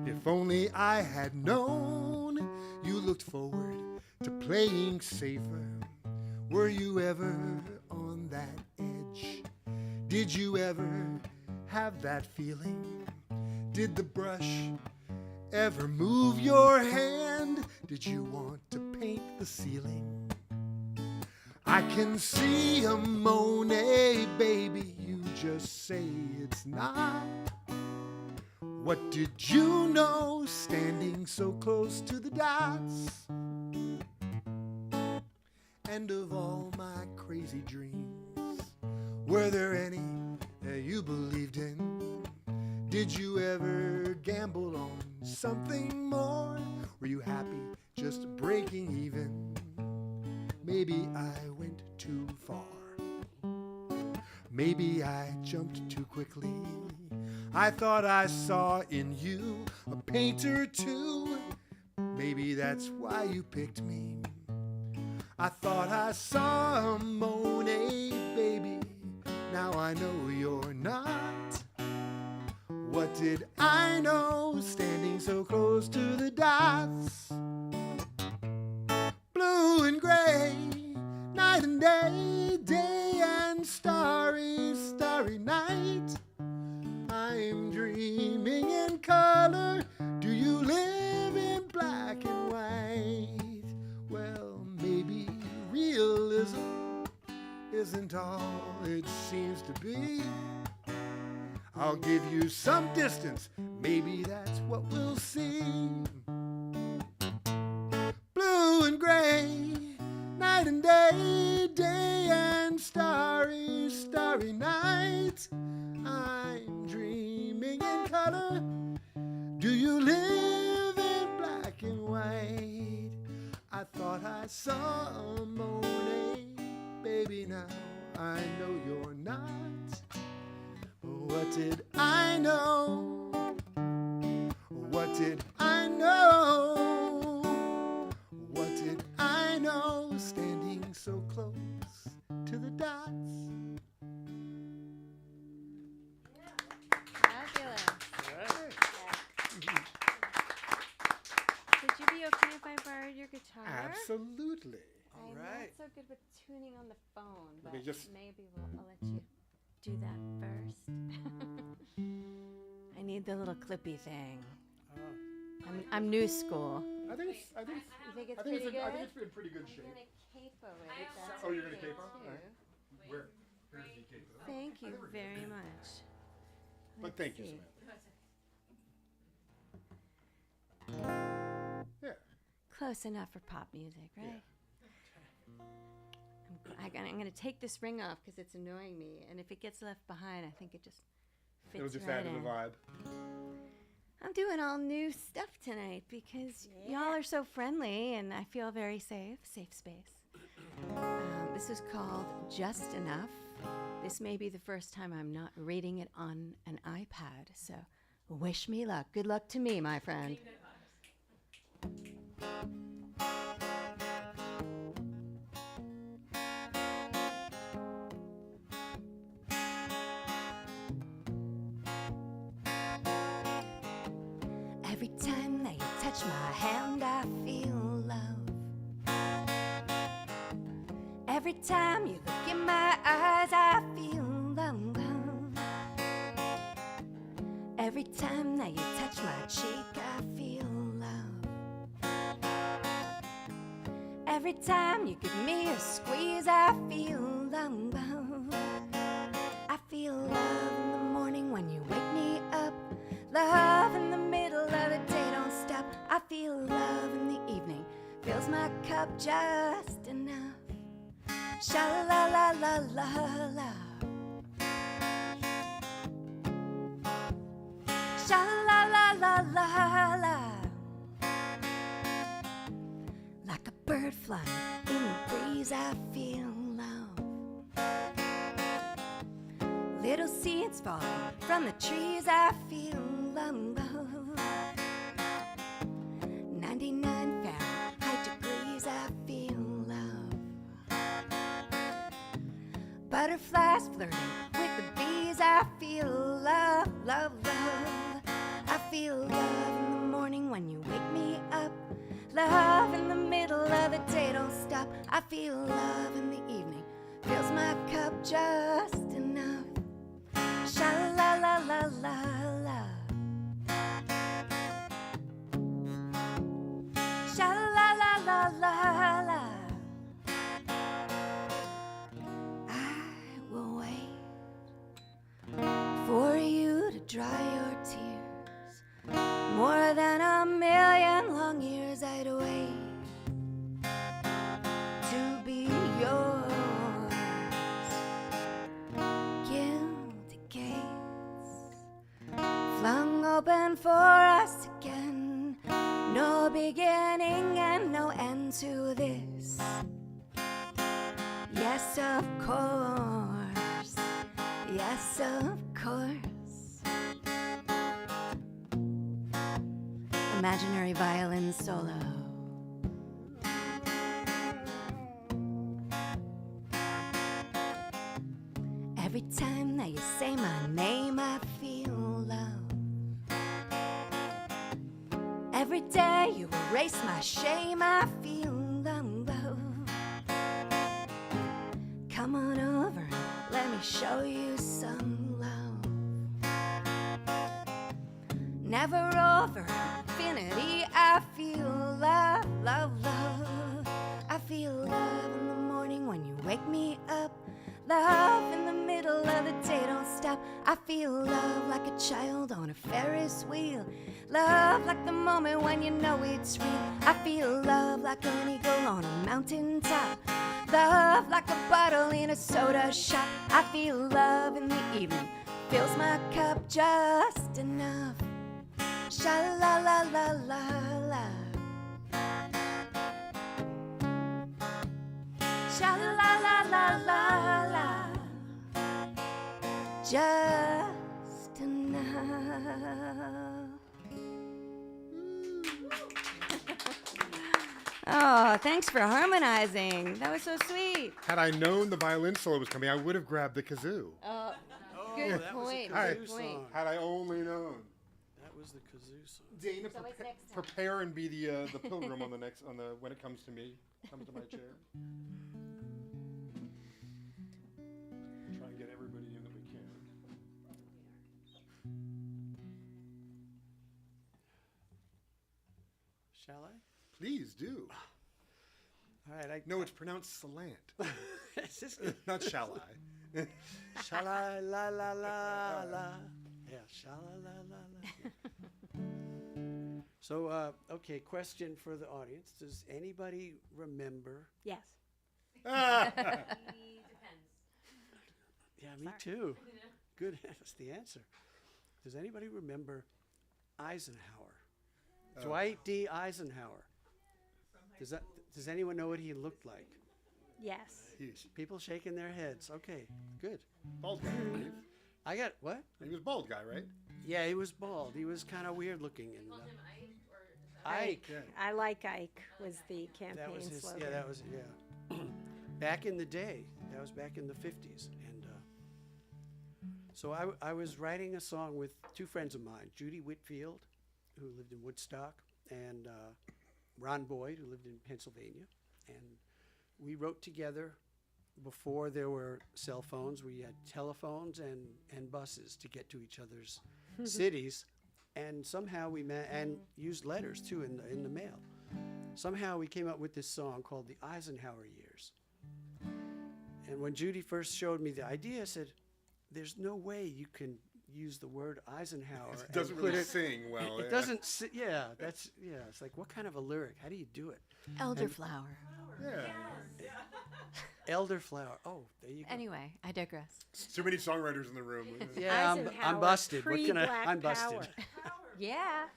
If only I had known you looked forward to playing safer. Were you ever on that edge? Did you ever have that feeling? Did the brush ever move your hand? Did you want to paint the ceiling? I can see a Monet, baby, you just say it's not. What did you know standing so close to the dots? And of all my crazy dreams, were there any that you believed in? Did you ever gamble on something more? Were you happy just breaking even? Maybe I went too far. Maybe I jumped too quickly. I thought I saw in you a painter too. Maybe that's why you picked me. I thought I saw a Monet, baby. Now I know you're not. What did I know standing so close to the dots? Blue and gray, night and day, day and starry, starry night. I'm dreaming in color. Do you live in black and white? Well, maybe realism isn't all it seems to be. I'll give you some distance. Maybe that's what we'll see. Blue and gray, night and day, day and starry, starry night. I'm dreaming in color. Do you live in black and white? I thought I saw a Monet, baby, now I know you're not. What did I know? What did I know? What did I know standing so close to the dots? Fabulous. Would you be okay if I borrowed your guitar? Absolutely. I'm right. not so good with tuning on the phone, but Okay, just- maybe I'll let you do that first. I need the little clippy thing. I'm new school. I think it's You think it's I think pretty it's good? I think it's in pretty good I'm shape. gonna capo it. if that's Oh, you're gonna okay capo? All too. right. Where? Here's the capo. Thank you very much. But thank you, see. Samantha. Yeah. Close enough for pop music, right? I'm gonna take this ring off because it's annoying me, and if it gets left behind, I think it just fits It'll just right add to the in. vibe. I'm doing all new stuff tonight because y'all are so friendly, and I feel very safe space. This is called Just Enough. This may be the first time I'm not reading it on an iPad, so wish me luck. Good luck to me, my friend. Every time that you touch my hand, I feel love. Every time you look in my eyes, I feel love. Every time that you touch my cheek, I feel love. Every time you give me a squeeze, I feel love. I feel love in the morning when you wake me up. Love in the middle of the day, don't stop. I feel love in the evening, fills my cup just enough. Sha la la la la la. Like a bird flying in the breeze, I feel love. Little seeds fall from the trees, I feel love. 99 Fahrenheit degrees, I feel love. Butterflies flirting with the bees, I feel love, love, love. I feel love in the morning when you wake me up. Love in the middle of the day, don't stop. I feel love in the evening, fills my cup just enough. Sha-la-la-la-la-la. Sha-la-la-la-la-la. I will wait for you to dry your tears. More than a million long years I'd wait to be yours. Guilty gates flung open for us again. No beginning and no end to this. Yes, of course. Yes, of course. Imaginary violin solo. Every time that you say my name, I feel love. Every day you erase my shame, I feel love. Come on over and let me show you some love. Never over infinity, I feel love, love, love. I feel love in the morning when you wake me up. Love in the middle of the day, don't stop. I feel love like a child on a Ferris wheel. Love like the moment when you know it's real. I feel love like an eagle on a mountaintop. Love like a bottle in a soda shop. I feel love in the evening, fills my cup just enough. Sha-la-la-la-la-la. Sha-la-la-la-la-la. Just enough. Oh, thanks for harmonizing. That was so sweet. Had I known the violin solo was coming, I would have grabbed the kazoo. Oh, good that was a point. kazoo Good song. point. Had I only known. That was the kazoo song. Dana, So it's next time. prepare and be the pilgrim on the when it comes to me, comes to my chair. Try and get everybody in that we can. Shall I? Please do. All right. No, it's pronounced slant. Is this good? Not shall I. Shall I la la la la? Yeah, shall I la la la. So, okay, question for the audience. Does anybody remember? Yes. Yeah, me too. Good, that's the answer. Does anybody remember Eisenhower? Dwight D. Eisenhower. Does anyone know what he looked like? Yes. People shaking their heads. Okay, good. Bald guy, I believe. I got what? He was bald guy, right? Yeah, he was bald. He was kind of weird looking. And, Ike. Yeah. I like Ike was the campaign That was his. slogan. Yeah, that was back in the day. That was back in the 50s, and so I was writing a song with two friends of mine, Judy Whitfield, who lived in Woodstock, and Ron Boyd, who lived in Pennsylvania, and we wrote together. Before there were cell phones, we had telephones and buses to get to each other's cities, and somehow we met and used letters too in the mail. Somehow we came up with this song called the Eisenhower Years. And when Judy first showed me the idea, I said, "There's no way you can use the word Eisenhower." It doesn't and put really it, sing well. It doesn't. Yeah, that's yeah. It's like, what kind of a lyric? How do you do it? Elderflower. Yeah. Elderflower. Oh, there you go. Anyway, I digress. Too many songwriters in the room. Yeah, I'm Eisenhower, busted. What can I? pre-Black I'm busted. Power. Yeah.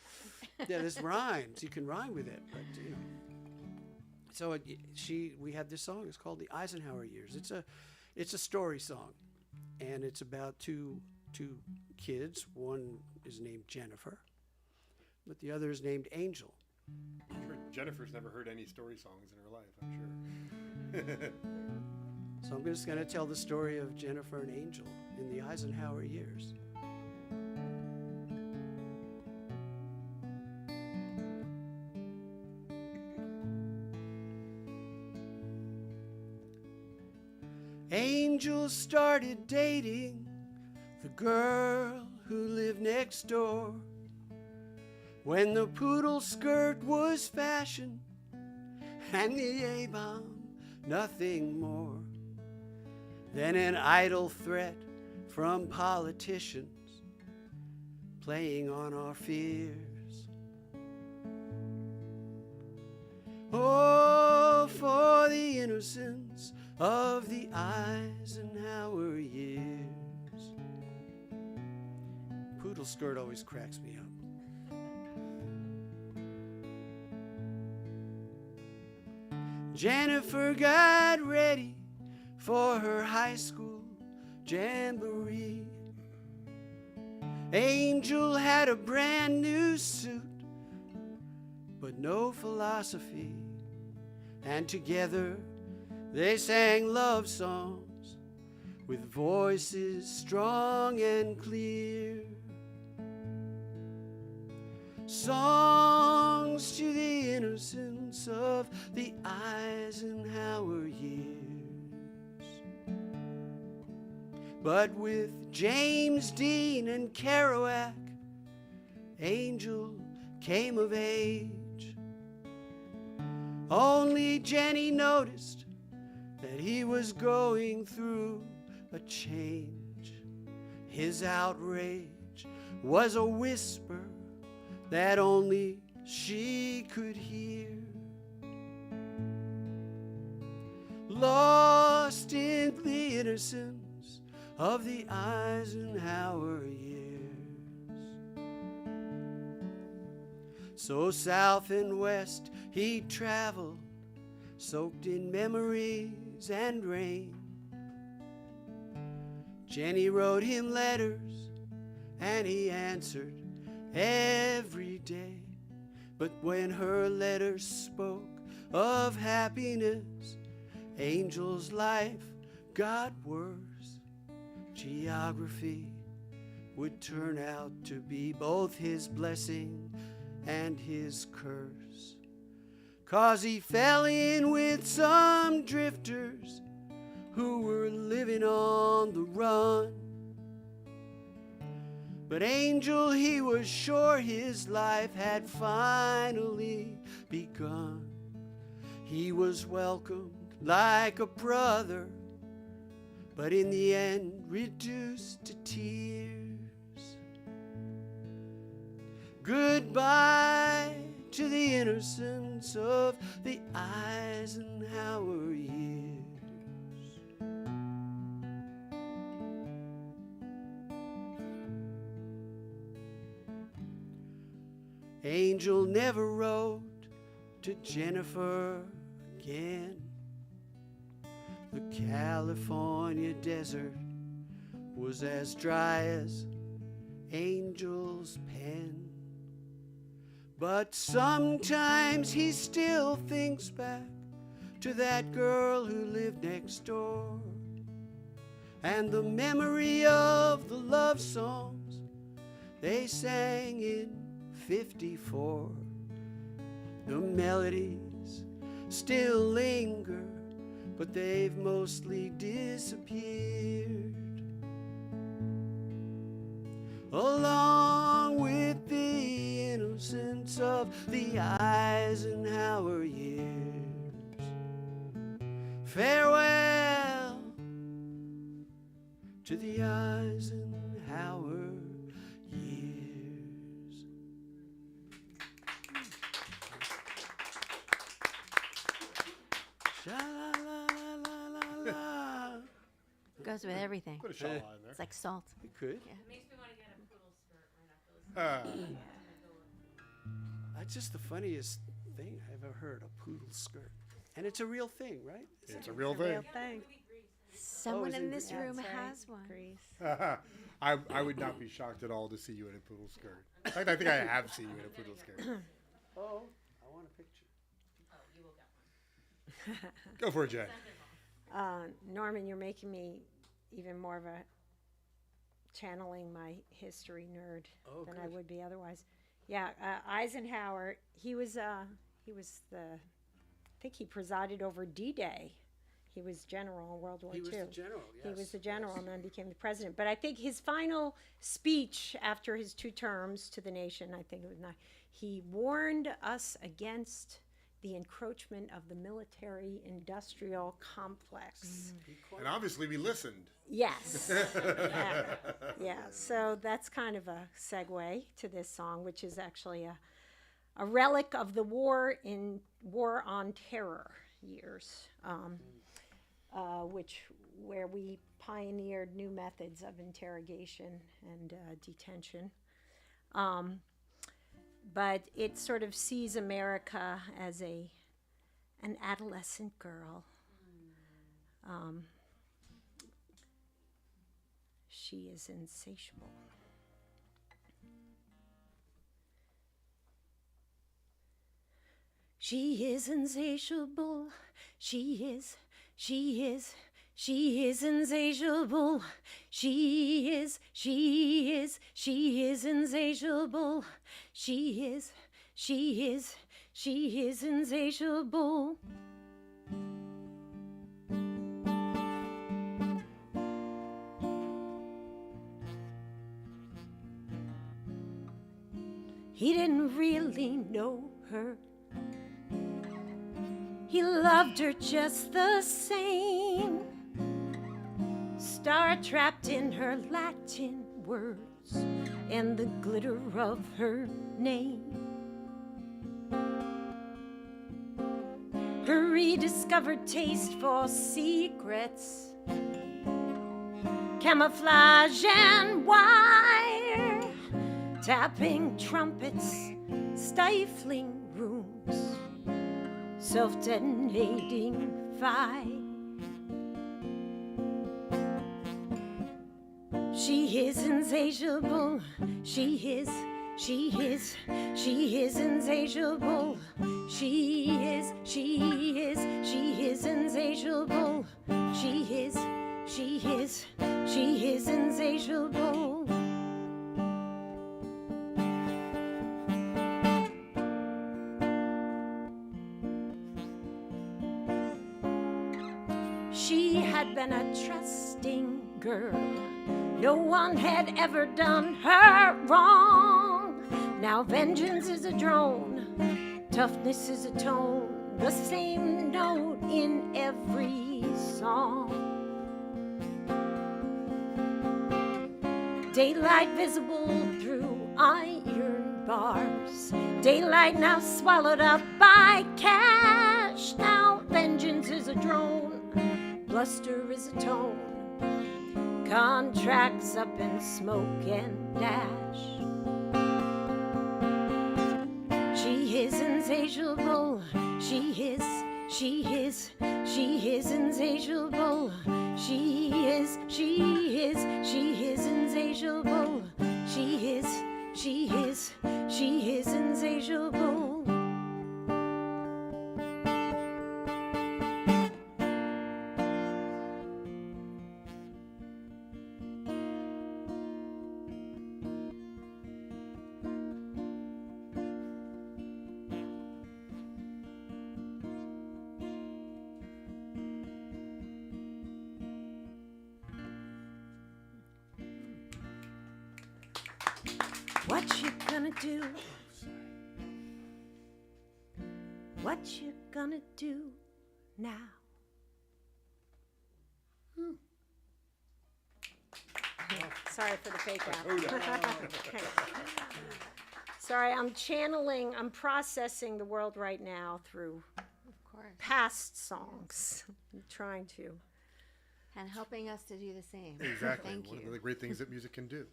Yeah, there's rhymes. You can rhyme with it, but you know. So we had this song. It's called the Eisenhower Years. It's a story song, and it's about two kids. One is named Jennifer, but the other is named Angel. I'm sure Jennifer's never heard any story songs in her life, I'm sure. So I'm just going to tell the story of Jennifer and Angel in the Eisenhower years. Angel started dating the girl who lived next door when the poodle skirt was fashion and the A-bomb nothing more than an idle threat from politicians playing on our fears. Oh, for the innocence of the Eisenhower years. Poodle skirt always cracks me up. Jennifer got ready for her high school jamboree. Angel had a brand new suit, but no philosophy. And together they sang love songs with voices strong and clear. Songs to the innocence of the Eisenhower years. But with James Dean and Kerouac, Angel came of age. Only Jenny noticed that he was going through a change. His outrage was a whisper that only she could hear. Lost in the innocence of the Eisenhower years. So south and west he traveled, soaked in memories and rain. Jenny wrote him letters and he answered every day. But when her letters spoke of happiness, Angel's life got worse. Geography would turn out to be both his blessing and his curse. 'Cause he fell in with some drifters who were living on the run. But Angel, he was sure his life had finally begun. He was welcomed like a brother, but in the end reduced to tears. Goodbye to the innocence of the Eisenhower years. Angel never wrote to Jennifer again. The California desert was as dry as Angel's pen. But sometimes he still thinks back to that girl who lived next door, and the memory of the love songs they sang in '54. The melodies still linger, but they've mostly disappeared. Along with the innocence of the Eisenhower years. Farewell to the Eisenhower years. Sha-la-la-la-la-la-la. Goes with everything. Put a shawl on there. It's like salt. We could. Yeah. Makes me want to get a poodle skirt right after this. Uh, That's just the funniest thing I've ever heard, a poodle skirt. And it's a real thing, right? It's a real thing. Someone is in it this Greece? room That's right. has one. Greece. I would not be shocked at all to see you in a poodle skirt. In fact, I think I have seen you in a poodle skirt. Oh, I want a picture. Go for it, Jay. Norman, you're making me even more of a channeling my history nerd Oh, than I good. would be otherwise. Yeah, Eisenhower. He was the. I think he presided over D-Day. He was general in World War II. He was the general, He was yes, the general yes. and then became the president. But I think his final speech after his 2 terms to the nation, I think it was not, he warned us against the encroachment of the military-industrial complex. And obviously we listened. Yes. Yeah, so that's kind of a segue to this song, which is actually a relic of the War on Terror years, where we pioneered new methods of interrogation and detention. But it sort of sees America as an adolescent girl. She is insatiable. She is insatiable. She is insatiable. She is insatiable. She is insatiable. He didn't really know her. He loved her just the same. Star trapped in her Latin words and the glitter of her name. Her rediscovered taste for secrets, camouflage and wire, tapping trumpets, stifling rooms, self-detonating fire. She is insatiable. She is insatiable. She is insatiable. She is insatiable. She had been a trusting girl. No one had ever done her wrong. Now vengeance is a drone, toughness is a tone, the same note in every song. Daylight visible through iron bars. Daylight now swallowed up by cash. Now vengeance is a drone, bluster is a tone, contracts up in smoke and dash. She is insatiable. She is insatiable. She is insatiable. She is insatiable. What you gonna do? What you gonna do now? Sorry for the fake out. Sorry, I'm processing the world right now through past songs. I'm trying to. And helping us to do the same. Exactly. Thank One you. of the great things that music can do.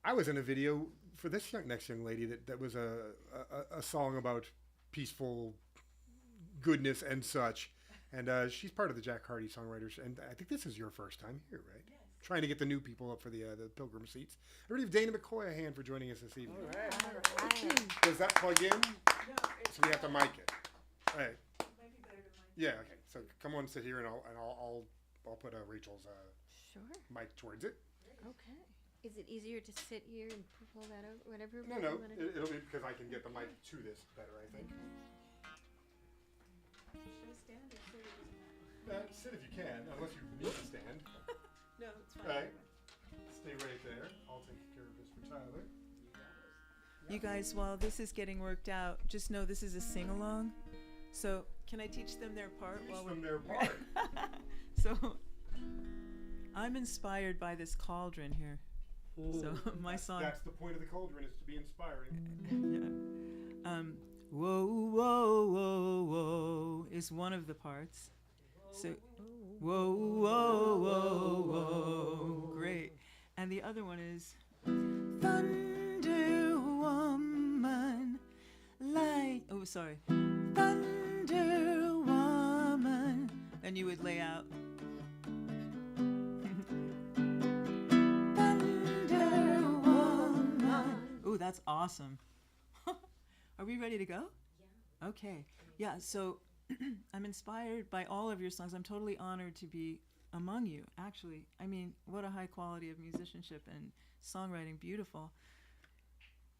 I was in a video for this next young lady that was a song about peaceful goodness and such. And she's part of the Jack Hardy Songwriters. And I think this is your first time here, right? Yes. Trying to get the new people up for the Pilgrim seats. Everybody give Dana McCoy a hand for joining us this evening. All right. All right. Does that plug in? So we have to mic it. All right. Yeah. Okay. So come on, sit here, and I'll put Rachel's Sure. mic towards it. Okay. Is it easier to sit here and pull that over? Whatever. No, you wanna do? it'll be because I can get the mic to this better, I think. Sit if you can, unless you need to stand. No, it's fine. All right. Stay right there. I'll take care of this for Tyler. You guys, while this is getting worked out, just know this is a sing-along. So can I teach them their part? Teach them their part. So I'm inspired by this cauldron here. So my song. That's the point of the cauldron, is to be inspiring. Yeah. Whoa, whoa, whoa, whoa is one of the parts. So, whoa, whoa, whoa, whoa, great. And the other one is Thunder Woman, light. Oh, sorry. Thunder Woman. And you would lay out. Thunder Woman. Oh, that's awesome. Are we ready to go? Yeah. Okay. Yeah, so I'm inspired by all of your songs. I'm totally honored to be among you, actually. I mean, what a high quality of musicianship and songwriting. Beautiful.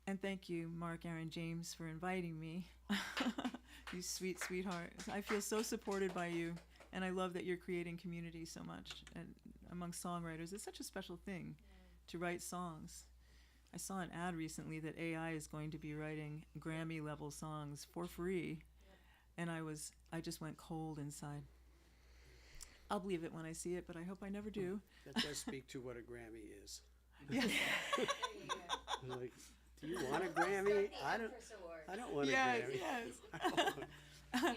And thank you, Mark, Aaron, James, for inviting me. You sweet sweethearts. I feel so supported by you, and I love that you're creating community so much and among songwriters. It's such a special thing to write songs. I saw an ad recently that AI is going to be writing Grammy-level songs for free, and I just went cold inside. I'll believe it when I see it, but I hope I never do. That does speak to what a Grammy is. Yeah. Like, do you want a Grammy? I don't want a Grammy. Yes.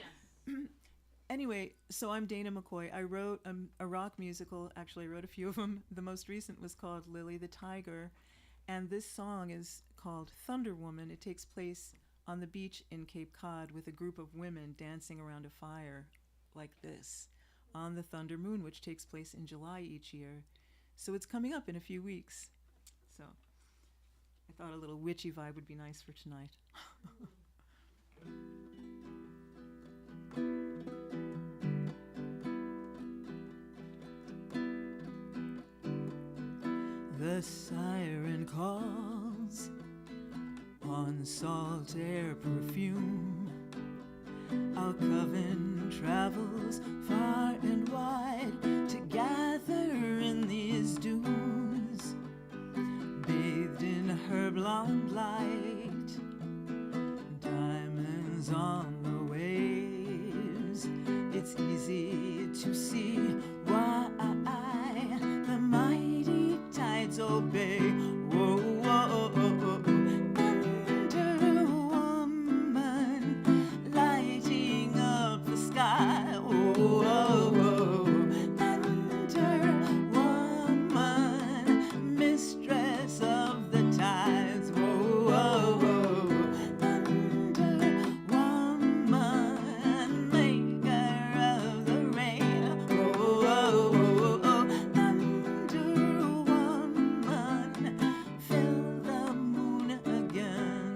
Anyway, so I'm Dana McCoy. I wrote a rock musical. Actually, I wrote a few of them. The most recent was called Lily the Tiger. And this song is called Thunder Woman. It takes place on the beach in Cape Cod with a group of women dancing around a fire like this on the Thunder Moon, which takes place in July each year. So it's coming up in a few weeks. So I thought a little witchy vibe would be nice for tonight. The siren calls on salt air perfume. Our coven travels far and wide to gather in these dunes, bathed in her blonde light, diamonds on the waves. It's easy to see why the mighty tides obey. Whoa, whoa, whoa, whoa. Thunder Woman, lighting up the sky. Whoa, whoa, whoa. Thunder Woman, mistress of the tides. Whoa, whoa, whoa. Thunder Woman, maker of the rain. Whoa, whoa, whoa. Thunder Woman, fill the moon again.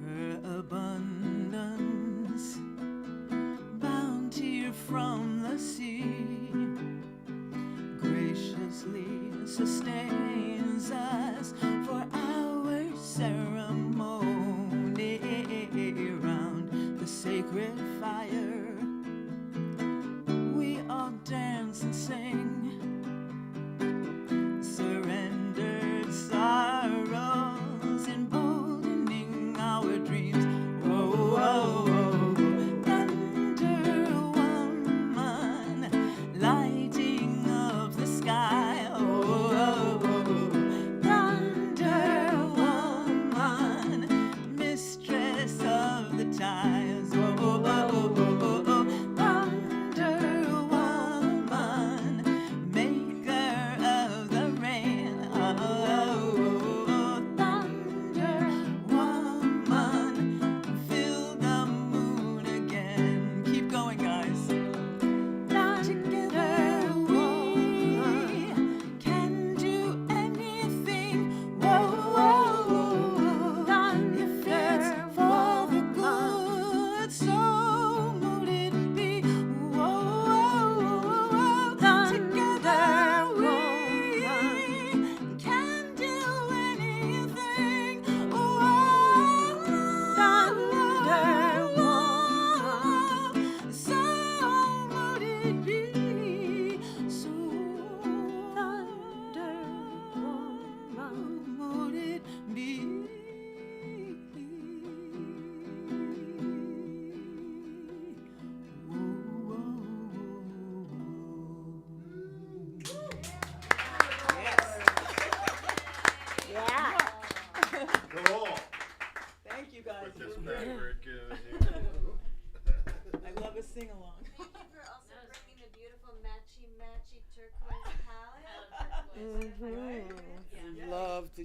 Her abundance, bounty from the sea, graciously sustains us for our ceremony round the sacred fire. We all dance and sing, surrendered sorrows emboldening our dreams. Whoa, whoa, whoa. Thunder Woman, lighting up the sky. Oh, oh, oh. Thunder Woman,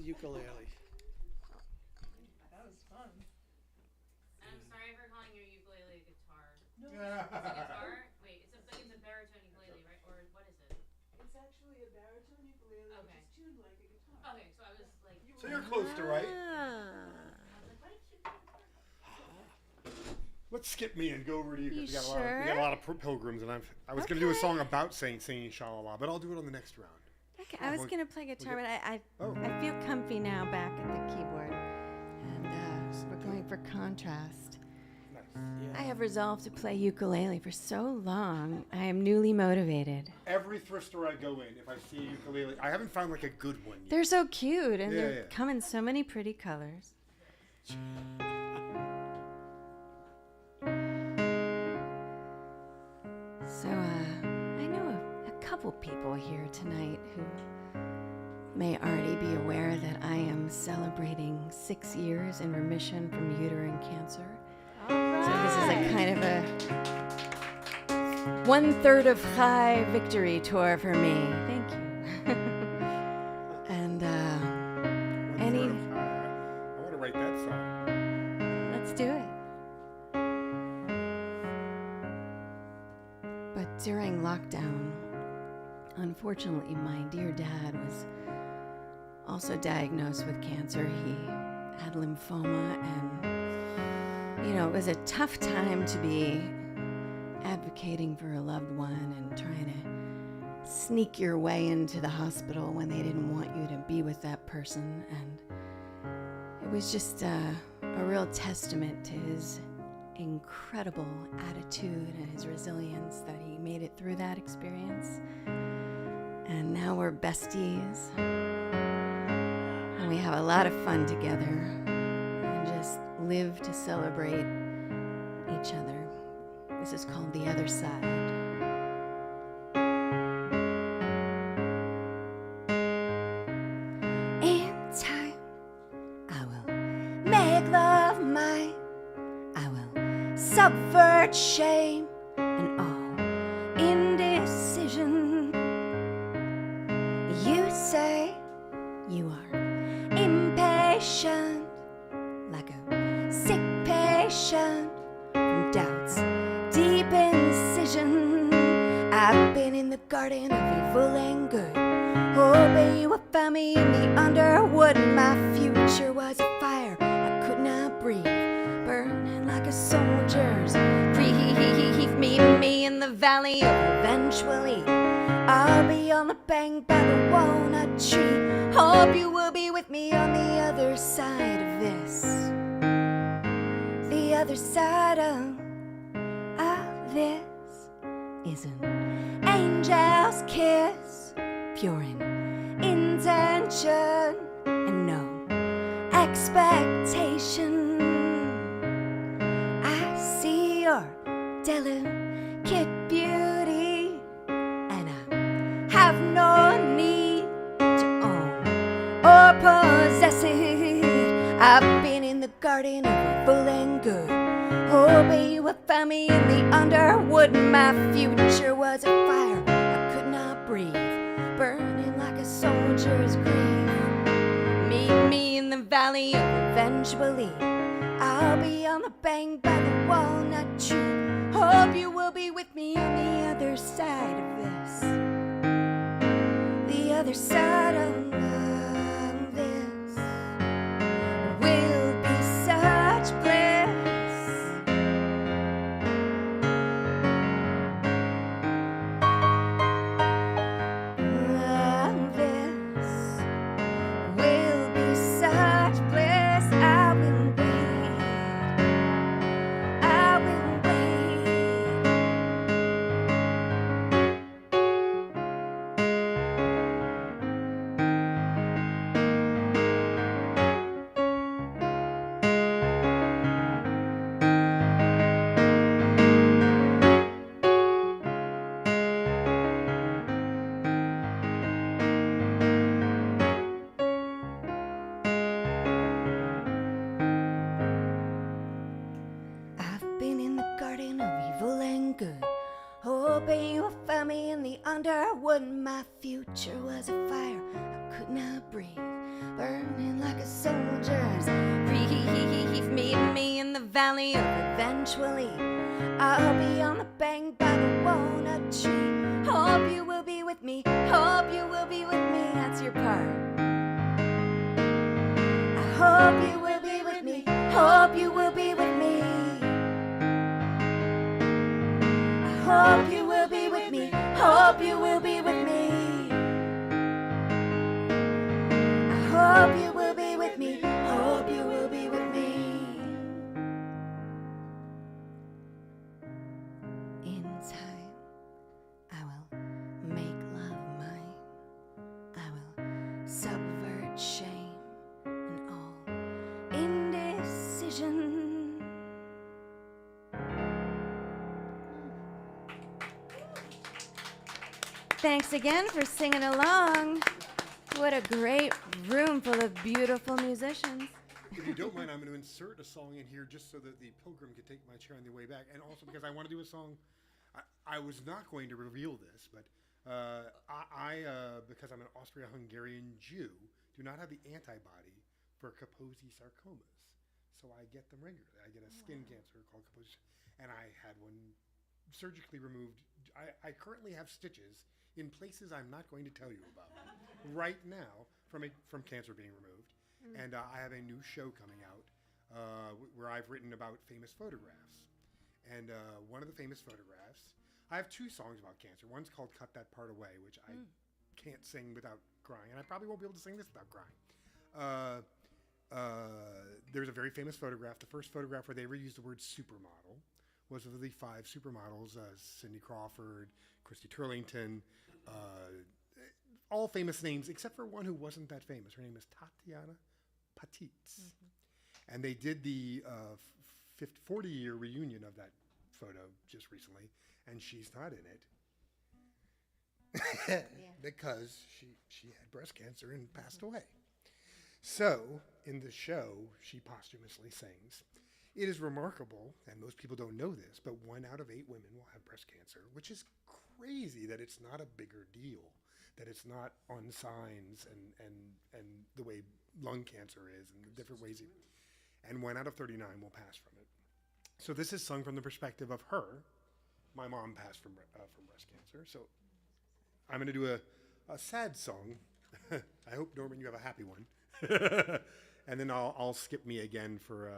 ukulele. That was fun. I'm sorry for calling your ukulele a guitar. No. It's a guitar? Wait, it's a baritone ukulele, right? Or what is it? It's actually a baritone ukulele, Okay. which is tuned like a guitar. Okay, so I was like, So you're close to right. I was like, what a cute little guitar. Let's skip me and go over to you. 'Cause You we got sure? we got a lot of pilgrims, and I was going to do a song about singing Shalala, but I'll do it on the next round. Okay, I was We'll- gonna play guitar, we'll but Oh. I feel comfy now back at the keyboard, and we're going for contrast. Nice. I have resolved to play ukulele for so long. I am newly motivated. Every thrift store I go in, if I see a ukulele, I haven't found like a good one yet. They're so cute, and Yeah, they yeah. come in so many pretty colors. So, I know a couple people here tonight who may already be aware that I am celebrating 6 years in remission from uterine cancer. So this is a kind of a 1/3 of high victory tour for me. Thank you. And any, I want to write that song. let's do it. But during lockdown, unfortunately, my dear dad was also diagnosed with cancer. He had lymphoma, and, you know, it was a tough time to be advocating for a loved one and trying to sneak your way into the hospital when they didn't want you to be with that person. And it was just a real testament to his incredible attitude and his resilience that he made it through that experience. And now we're besties, and we have a lot of fun together and just live to celebrate each other. This is called The Other Side. In time, I will make love mine. I will subvert shame and all indecision. You say you are impatient, like a sick patient from doubt's deep incision. I've been in the garden of evil and good, hoping you would find me in the underwood. My future was a fire I could not breathe, burning like a soldier's grief. Meet me in the valley, or eventually I'll be on the bank by the walnut tree. Hope you will be with me on the other side of this, the other side of this is an angel's kiss, pure in intention and no expectation. I see your delicate beauty, and I have no need to own or possess it. I've been in the garden of evil and good, hoping you would find me in the underwood. My future was a fire I could not breathe, burning like a soldier's grief. Meet me in the valley, eventually I'll be on the bank by the walnut tree. Hope you will be with me on the other side of this, the other side of this will be such bliss. This will be such bliss. I will wait. I will wait. I've been in the garden of evil and good, hoping you will find me in the underwood. My future was a fire I could not breathe, burning like a soldier's brief. Meet me in the valley of eventually. I'll be on the bank by the walnut tree. Hope you will be with me. Hope you will be with me. That's your part. I hope you will be with me. Hope you will be with me. I hope you will be with me. Hope you will be with me. I hope you will be with me. Hope you will be with me. In time, I will make love mine. I will subvert shame and all indecision. Thanks again for singing along. What a great room full of beautiful musicians. If you don't mind, I'm going to insert a song in here just so that the pilgrim could take my chair on the way back, and also because I want to do a song. I was not going to reveal this, but because I'm an Austria-Hungarian Jew, do not have the antibody for Kaposi sarcomas, so I get them regularly. I get a skin cancer called Kaposi, and I had one surgically removed. I currently have stitches in places I'm not going to tell you about right now from cancer being removed. And I have a new show coming out where I've written about famous photographs. And one of the famous photographs, I have two songs about cancer. One's called Cut That Part Away, which I can't sing without crying. And I probably won't be able to sing this without crying. There's a very famous photograph. The first photograph where they ever used the word supermodel was of the 5 supermodels, Cindy Crawford, Christy Turlington, all famous names, except for one who wasn't that famous. Her name is Tatiana Patitz. And they did the 40-year reunion of that photo just recently, and she's not in it because she had breast cancer and passed away. So, in the show, she posthumously sings. It is remarkable, and most people don't know this, but 1 out of 8 women will have breast cancer, which is crazy that it's not a bigger deal, that it's not on signs and the way lung cancer is and the different ways. And 1 out of 39 will pass from it. So this is sung from the perspective of her. My mom passed from breast cancer, so I'm going to do a sad song. I hope, Norman, you have a happy one. And then I'll skip me again for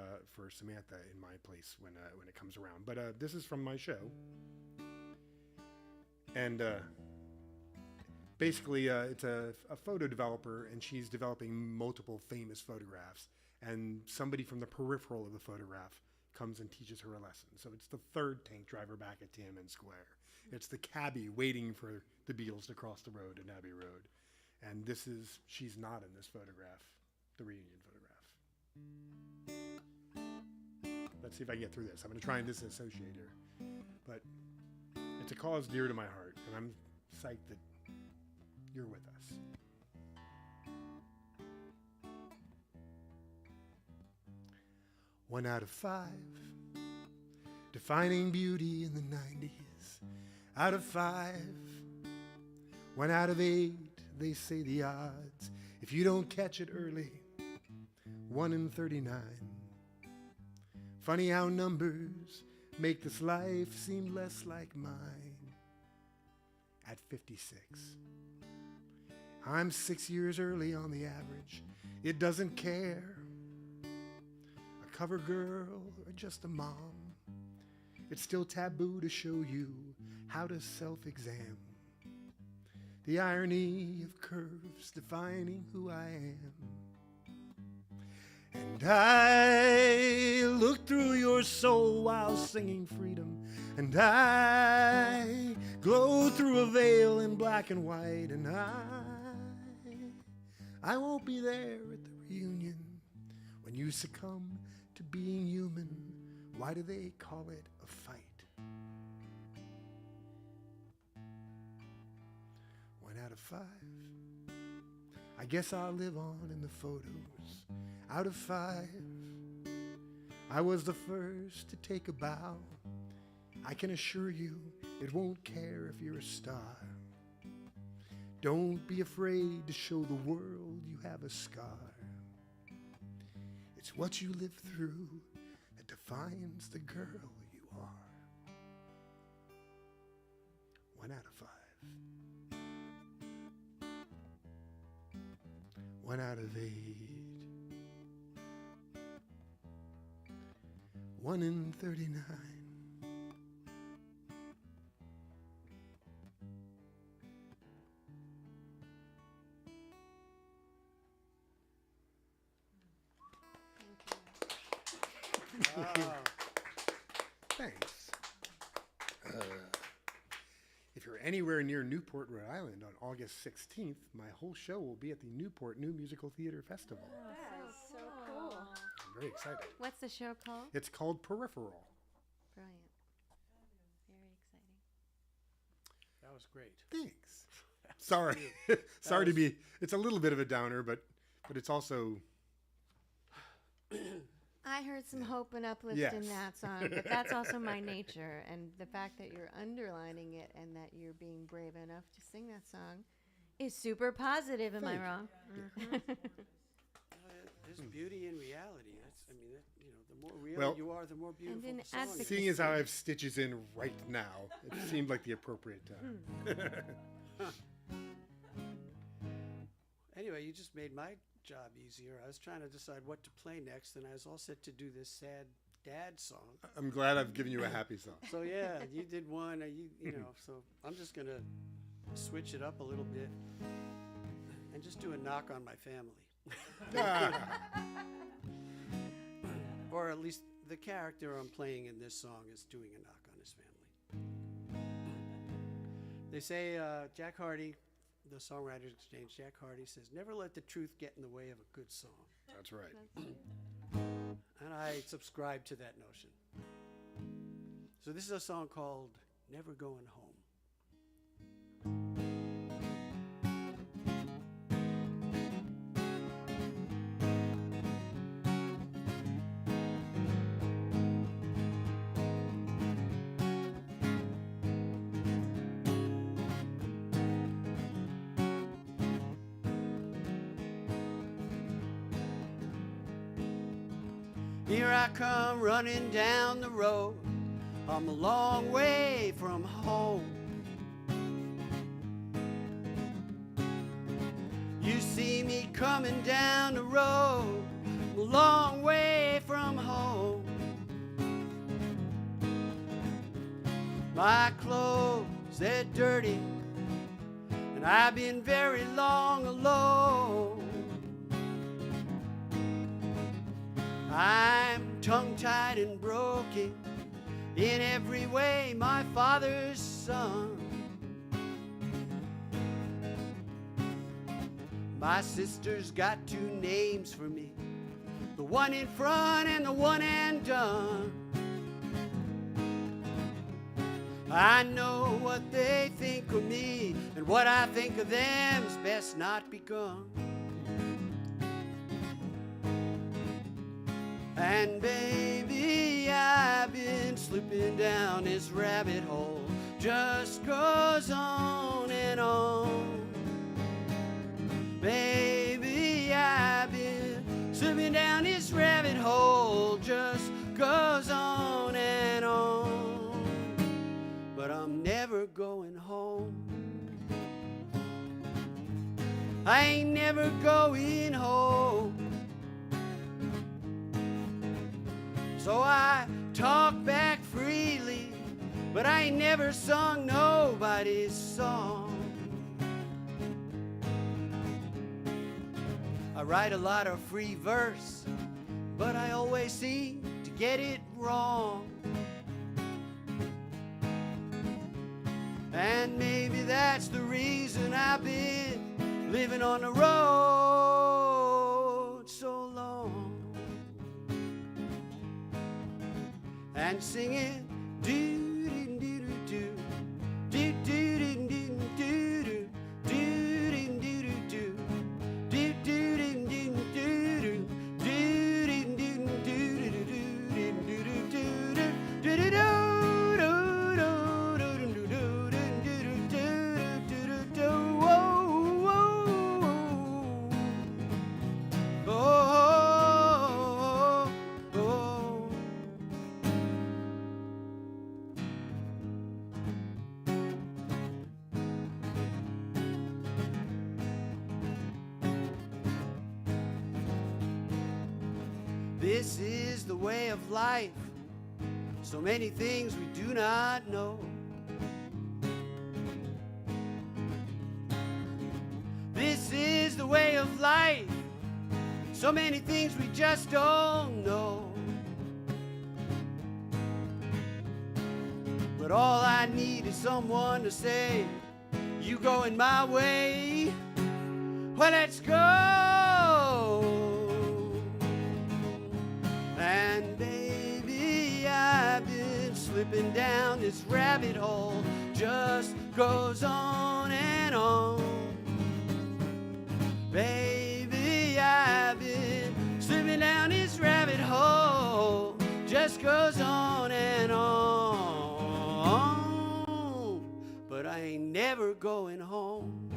Samantha in my place when it comes around. But this is from my show, and basically it's a photo developer, and she's developing multiple famous photographs. And somebody from the peripheral of the photograph comes and teaches her a lesson. So it's the third tank driver back at Tiananmen Square. It's the cabbie waiting for the Beatles to cross the road at Abbey Road. And she's not in this photograph, the reunion photograph. Let's see if I can get through this. I'm going to try and disassociate her. But it's a cause dear to my heart, and I'm psyched that you're with us. 1 out of 5, defining beauty in the 90s. Out of 5, 1 out of 8, they say the odds. If you don't catch it early, 1 in 39. Funny how numbers make this life seem less like mine. At 56, I'm 6 years early on the average. It doesn't care. A cover girl or just a mom. It's still taboo to show you how to self-examine. The irony of curves defining who I am. And I look through your soul while singing freedom. And I glow through a veil in black and white. And I won't be there at the reunion when you succumb to being human. Why do they call it a fight? 1 out of 5. I guess I'll live on in the photos. Out of 5, I was the first to take a bow. I can assure you it won't care if you're a star. Don't be afraid to show the world you have a scar. It's what you live through that defines the girl you are. 1 out of 5. 1 out of 8. 1 in 39. Thanks. If you're anywhere near Newport, Rhode Island on August 16th, my whole show will be at the Newport New Musical Theater Festival. That is so cool. I'm very excited. What's the show called? It's called Peripheral. Brilliant. Very exciting. That was great. Thanks. Sorry. Sorry to be, it's a little bit of a downer, but it's also... I heard some hope and uplift Yes. in that song, but that's also my nature. And the fact that you're underlining it and that you're being brave enough to sing that song is super positive. Am I wrong? There's beauty in reality. That's, I mean, the more real Well, you are, the more beautiful in the song is. Seeing as how I have stitches in right now, it seemed like the appropriate time. Anyway, you just made my job easier. I was trying to decide what to play next, and I was all set to do this sad dad song. I'm glad I've given you a happy song. So yeah, you did one. You know. So I'm just gonna switch it up a little bit and just do a knock on my family. Or at least the character I'm playing in this song is doing a knock on his family. They say Jack Hardy, the Songwriters Exchange, Jack Hardy says, "Never let the truth get in the way of a good song." That's right. And I subscribe to that notion. So this is a song called Never Going Home. Here I come running down the road. I'm a long way from home. You see me coming down the road. I'm a long way from home. My clothes, they're dirty, and I've been very long alone. I'm tongue-tied and broken in every way, my father's son. My sister's got 2 names for me, the one in front and the one and done. I know what they think of me, and what I think of them's best not begun. And baby, I've been slipping down this rabbit hole, just goes on and on. Baby, I've been slipping down this rabbit hole, just goes on and on. But I'm never going home. I ain't never going home. So I talk back freely, but I ain't never sung nobody's song. I write a lot of free verse, but I always seem to get it wrong. And maybe that's the reason I've been living on the road so long. And singing do do do do do do do do do do do do do do. This is the way of life. So many things we do not know. This is the way of life. So many things we just don't know. But all I need is someone to say, you going my way. Well, let's go. And baby, I've been slipping down this rabbit hole. Just goes on and on. Baby, I've been slipping down this rabbit hole. Just goes on and on. But I ain't never going home.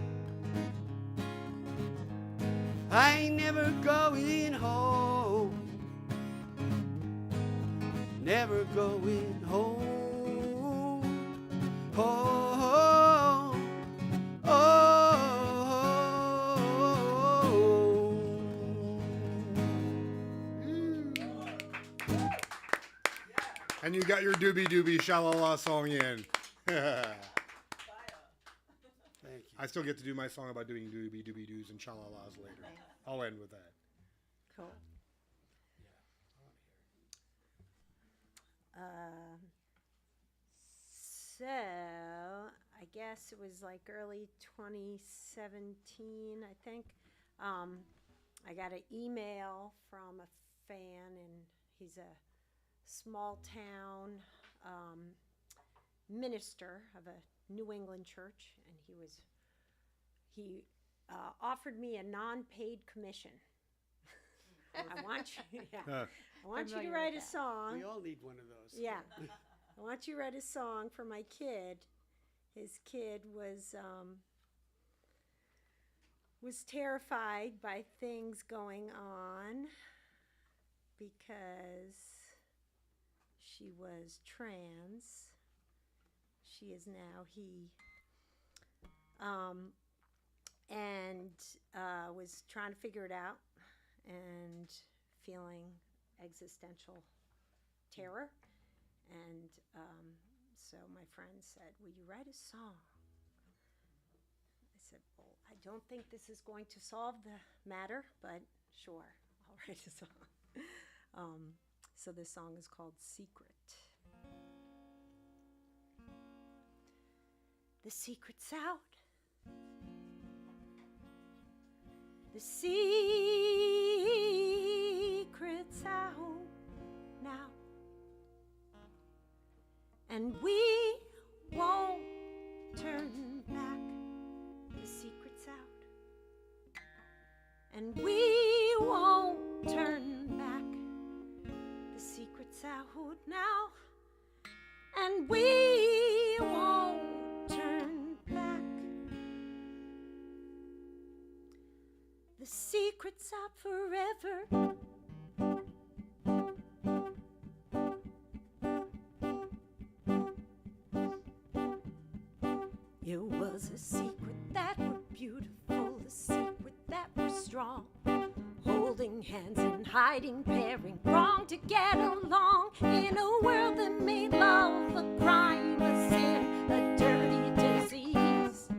I ain't never going home. Never going home. Oh, oh, oh. And you got your doobie doobie shalala song in. Thank you. I still get to do my song about doing doobie doobie doos and shalalas later. I'll end with that. Cool. So I guess it was like early 2017, I think. I got an email from a fan, and he's a small town minister of a New England church, and he offered me a non-paid commission. I want you, I want you to write a song. We all need one of those. Yeah. I want you to write a song for my kid. His kid was terrified by things going on because she was trans. She is now he. And was trying to figure it out and feeling existential terror. And so my friend said, will you write a song? I said, well, I don't think this is going to solve the matter, but sure, I'll write a song. So this song is called Secret. The secret's out. The secret's out now. And we won't turn back. The secret's out. And we won't turn back. The secret's out now. And we won't turn back. The secret's out forever. It was a secret that was beautiful, a secret that was strong. Holding hands and hiding, pairing, wrong to get along. In a world that made love a crime, a sin, a dirty disease.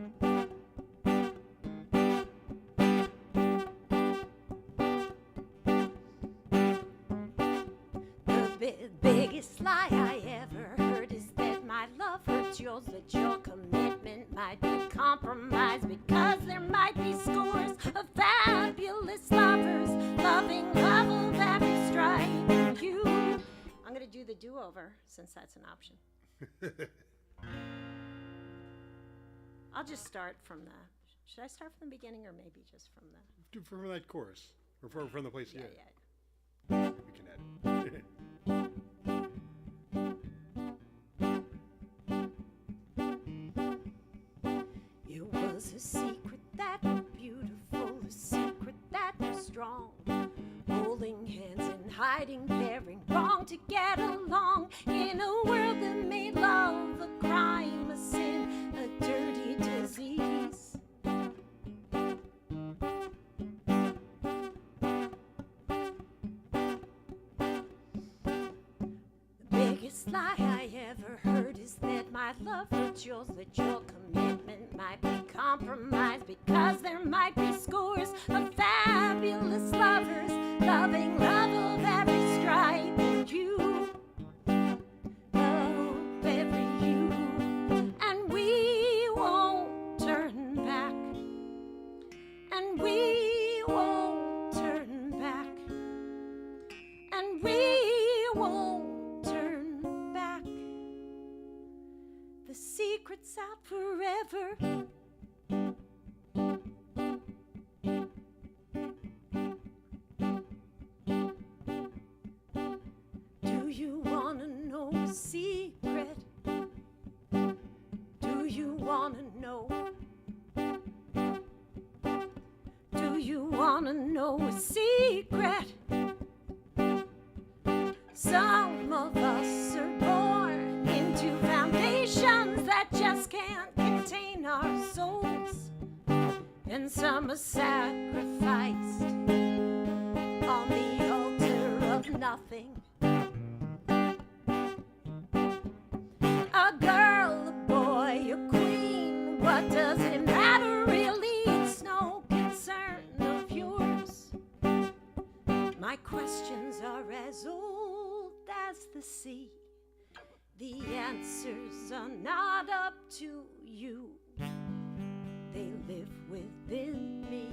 The biggest lie I ever heard is that my love hurts yours, that your commitment might be compromised because there might be scores of fabulous lovers loving love of every stripe. And you, I'm going to do the do-over since that's an option. I'll just start from the, should I start from the beginning or maybe just from the? Do from that chorus, or from the place you Yeah, hit. yeah. We can edit. It was a secret that was beautiful, a secret that was strong. Holding hands and hiding, pairing, wrong to get along. In a world that made love a crime, a sin, a dirty disease. biggest lie I ever heard is that my love was yours, that your commitment might be compromised because there might be scores of fabulous lovers loving love of every stripe, and you love every you, and we won't turn back, and we won't turn back, and we won't turn back. The secret's out forever. Do you wanna know a secret? Do you wanna know? Do you wanna know a secret? Some of us are born into foundations that just can't contain our souls, and some are sacrificed on the altar of nothing. A girl, a boy, a queen, what does it matter really? It's no concern of yours. My questions are as old as the sea. The answers are not up to you. They live within me.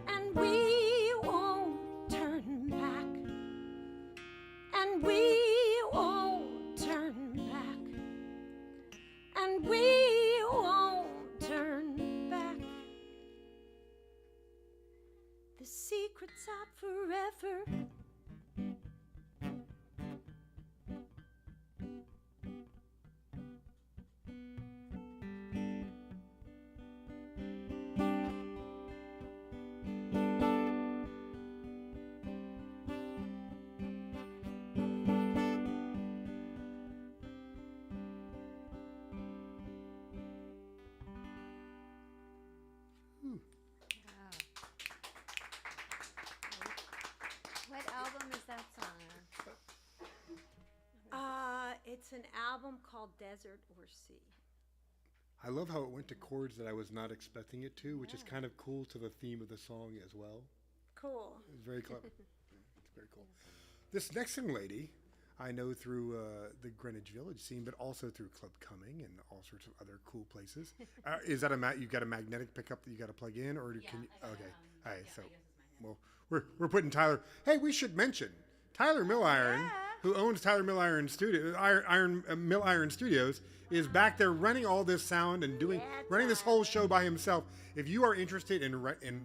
And we won't turn back, and we won't turn back, and we won't turn back. The secret's out forever. What album is that song on? It's an album called Desert or Sea. I love how it went to chords that I was not expecting it to, which is kind of cool to the theme of the song as well. Cool. It's very clever. It's very cool. This next young lady, I know through the Greenwich Village scene, but also through Club Cumming and all sorts of other cool places. Is that you've got a magnetic pickup that you got to plug in, or can you? Okay, all right. So, well, we're putting Tyler. Hey, we should mention Tyler Milliron, who owns Tyler Milliron Studio, Milliron Studios, is back there running all this sound and running this whole show by himself. If you are interested in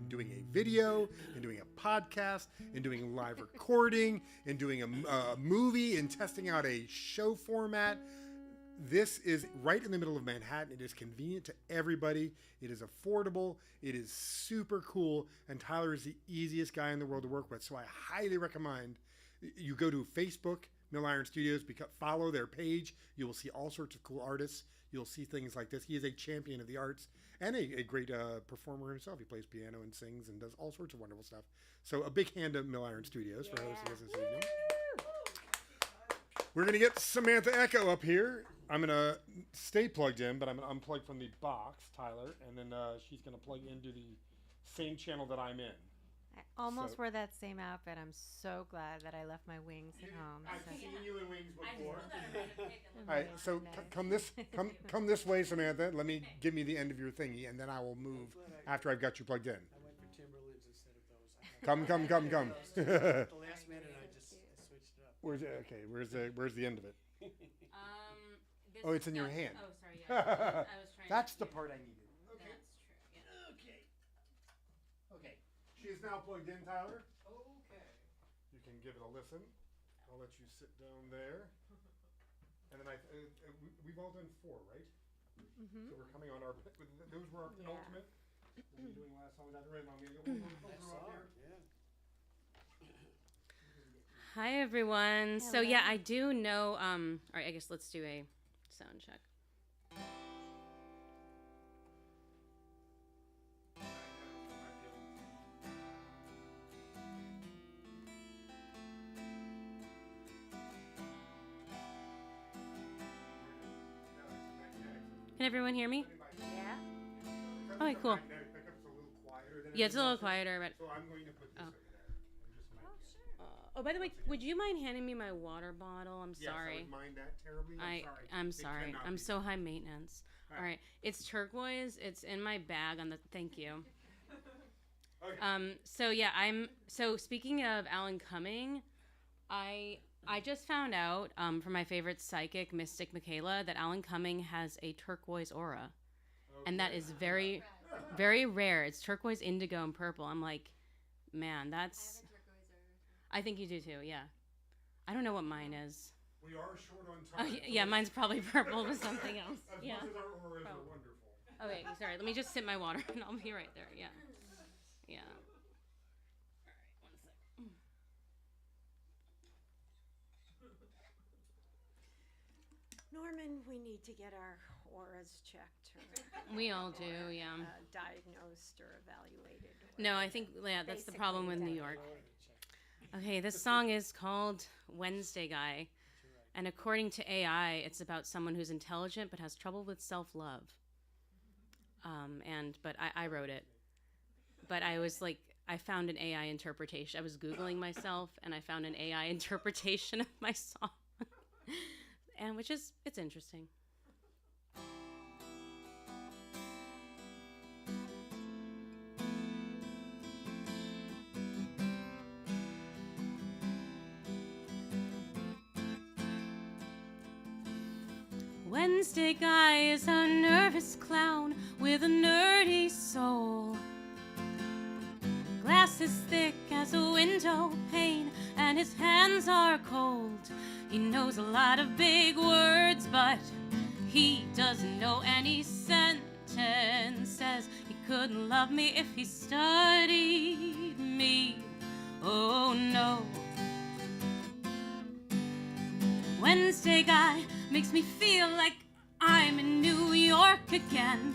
doing a video, in doing a podcast, in doing live recording, in doing a movie, and testing out a show format, this is right in the middle of Manhattan. It is convenient to everybody. It is affordable. It is super cool. And Tyler is the easiest guy in the world to work with. So I highly recommend you go to Facebook, Milliron Studios, follow their page. You will see all sorts of cool artists. You'll see things like this. He is a champion of the arts and a great performer himself. He plays piano and sings and does all sorts of wonderful stuff. So a big hand to Milliron Studios for hosting us this evening. We're going to get Samantha Echo up here. I'm going to stay plugged in, but I'm going to unplug from the box, Tyler, and then she's going to plug into the same channel that I'm in. I almost wore that same outfit. I'm so glad that I left my wings at home. I've seen you in wings before. All All right, so come this way, Samantha. Give me the end of your thingy, and then I will move after I've got you plugged in. I went for Timberlands instead of those. Come. At the last minute, I just switched it up. Where's the end of it? This Oh, it's in your hand. Oh, sorry. Yeah. I was trying. That's to the part I needed. Okay. That's true. Yeah. Okay. She is now plugged in, Tyler. Okay. You can give it a listen. I'll let you sit down there. And then we've all done 4, right? Mm-hmm. So we're coming on our. Those were our penultimate. What were we doing last song? That's right. I'm going to go Nice up song, here. yeah. Hi everyone. So yeah, I do know. All right, I guess let's do a sound check. Can everyone hear me? Yeah. Okay, cool. Yeah, it's a little quieter, but. So I'm going to put this over there. And just mic it. Oh, by the way, would you mind handing me my water bottle? I'm Yes, sorry. I would mind that terribly. I'm It sorry. cannot I'm be so high maintenance. All right. It's turquoise. It's in my bag on the. Thank you. Okay. So yeah, so speaking of Alan Cumming, I just found out from my favorite psychic, Mystic Michaela, that Alan Cumming has a turquoise aura. And that is very, very rare. It's turquoise, indigo, and purple. I'm like, man, that's. I think you do too, yeah. I don't know what mine is. We are short on time. Yeah, mine's probably purple with something else. As Yeah. much as our auras are wonderful. Okay, sorry. Let me just sip my water and I'll be right there. Yeah. Yeah. All right, 1 sec. Norman, we need to get our auras checked. We all do, yeah. Diagnosed or evaluated. No, I think, yeah, that's the problem with New York. Okay, this song is called Wednesday Guy. And according to AI, it's about someone who's intelligent but has trouble with self-love. But I wrote it. But I was like, I found an AI interpretation. I was Googling myself and I found an AI interpretation of my song. And it's interesting. Wednesday Guy is a nervous clown with a nerdy soul. Glasses thick as a window pane, and his hands are cold. He knows a lot of big words, but he doesn't know any sentences. He couldn't love me if he studied me. Oh no. Wednesday Guy makes me feel like I'm in New York again.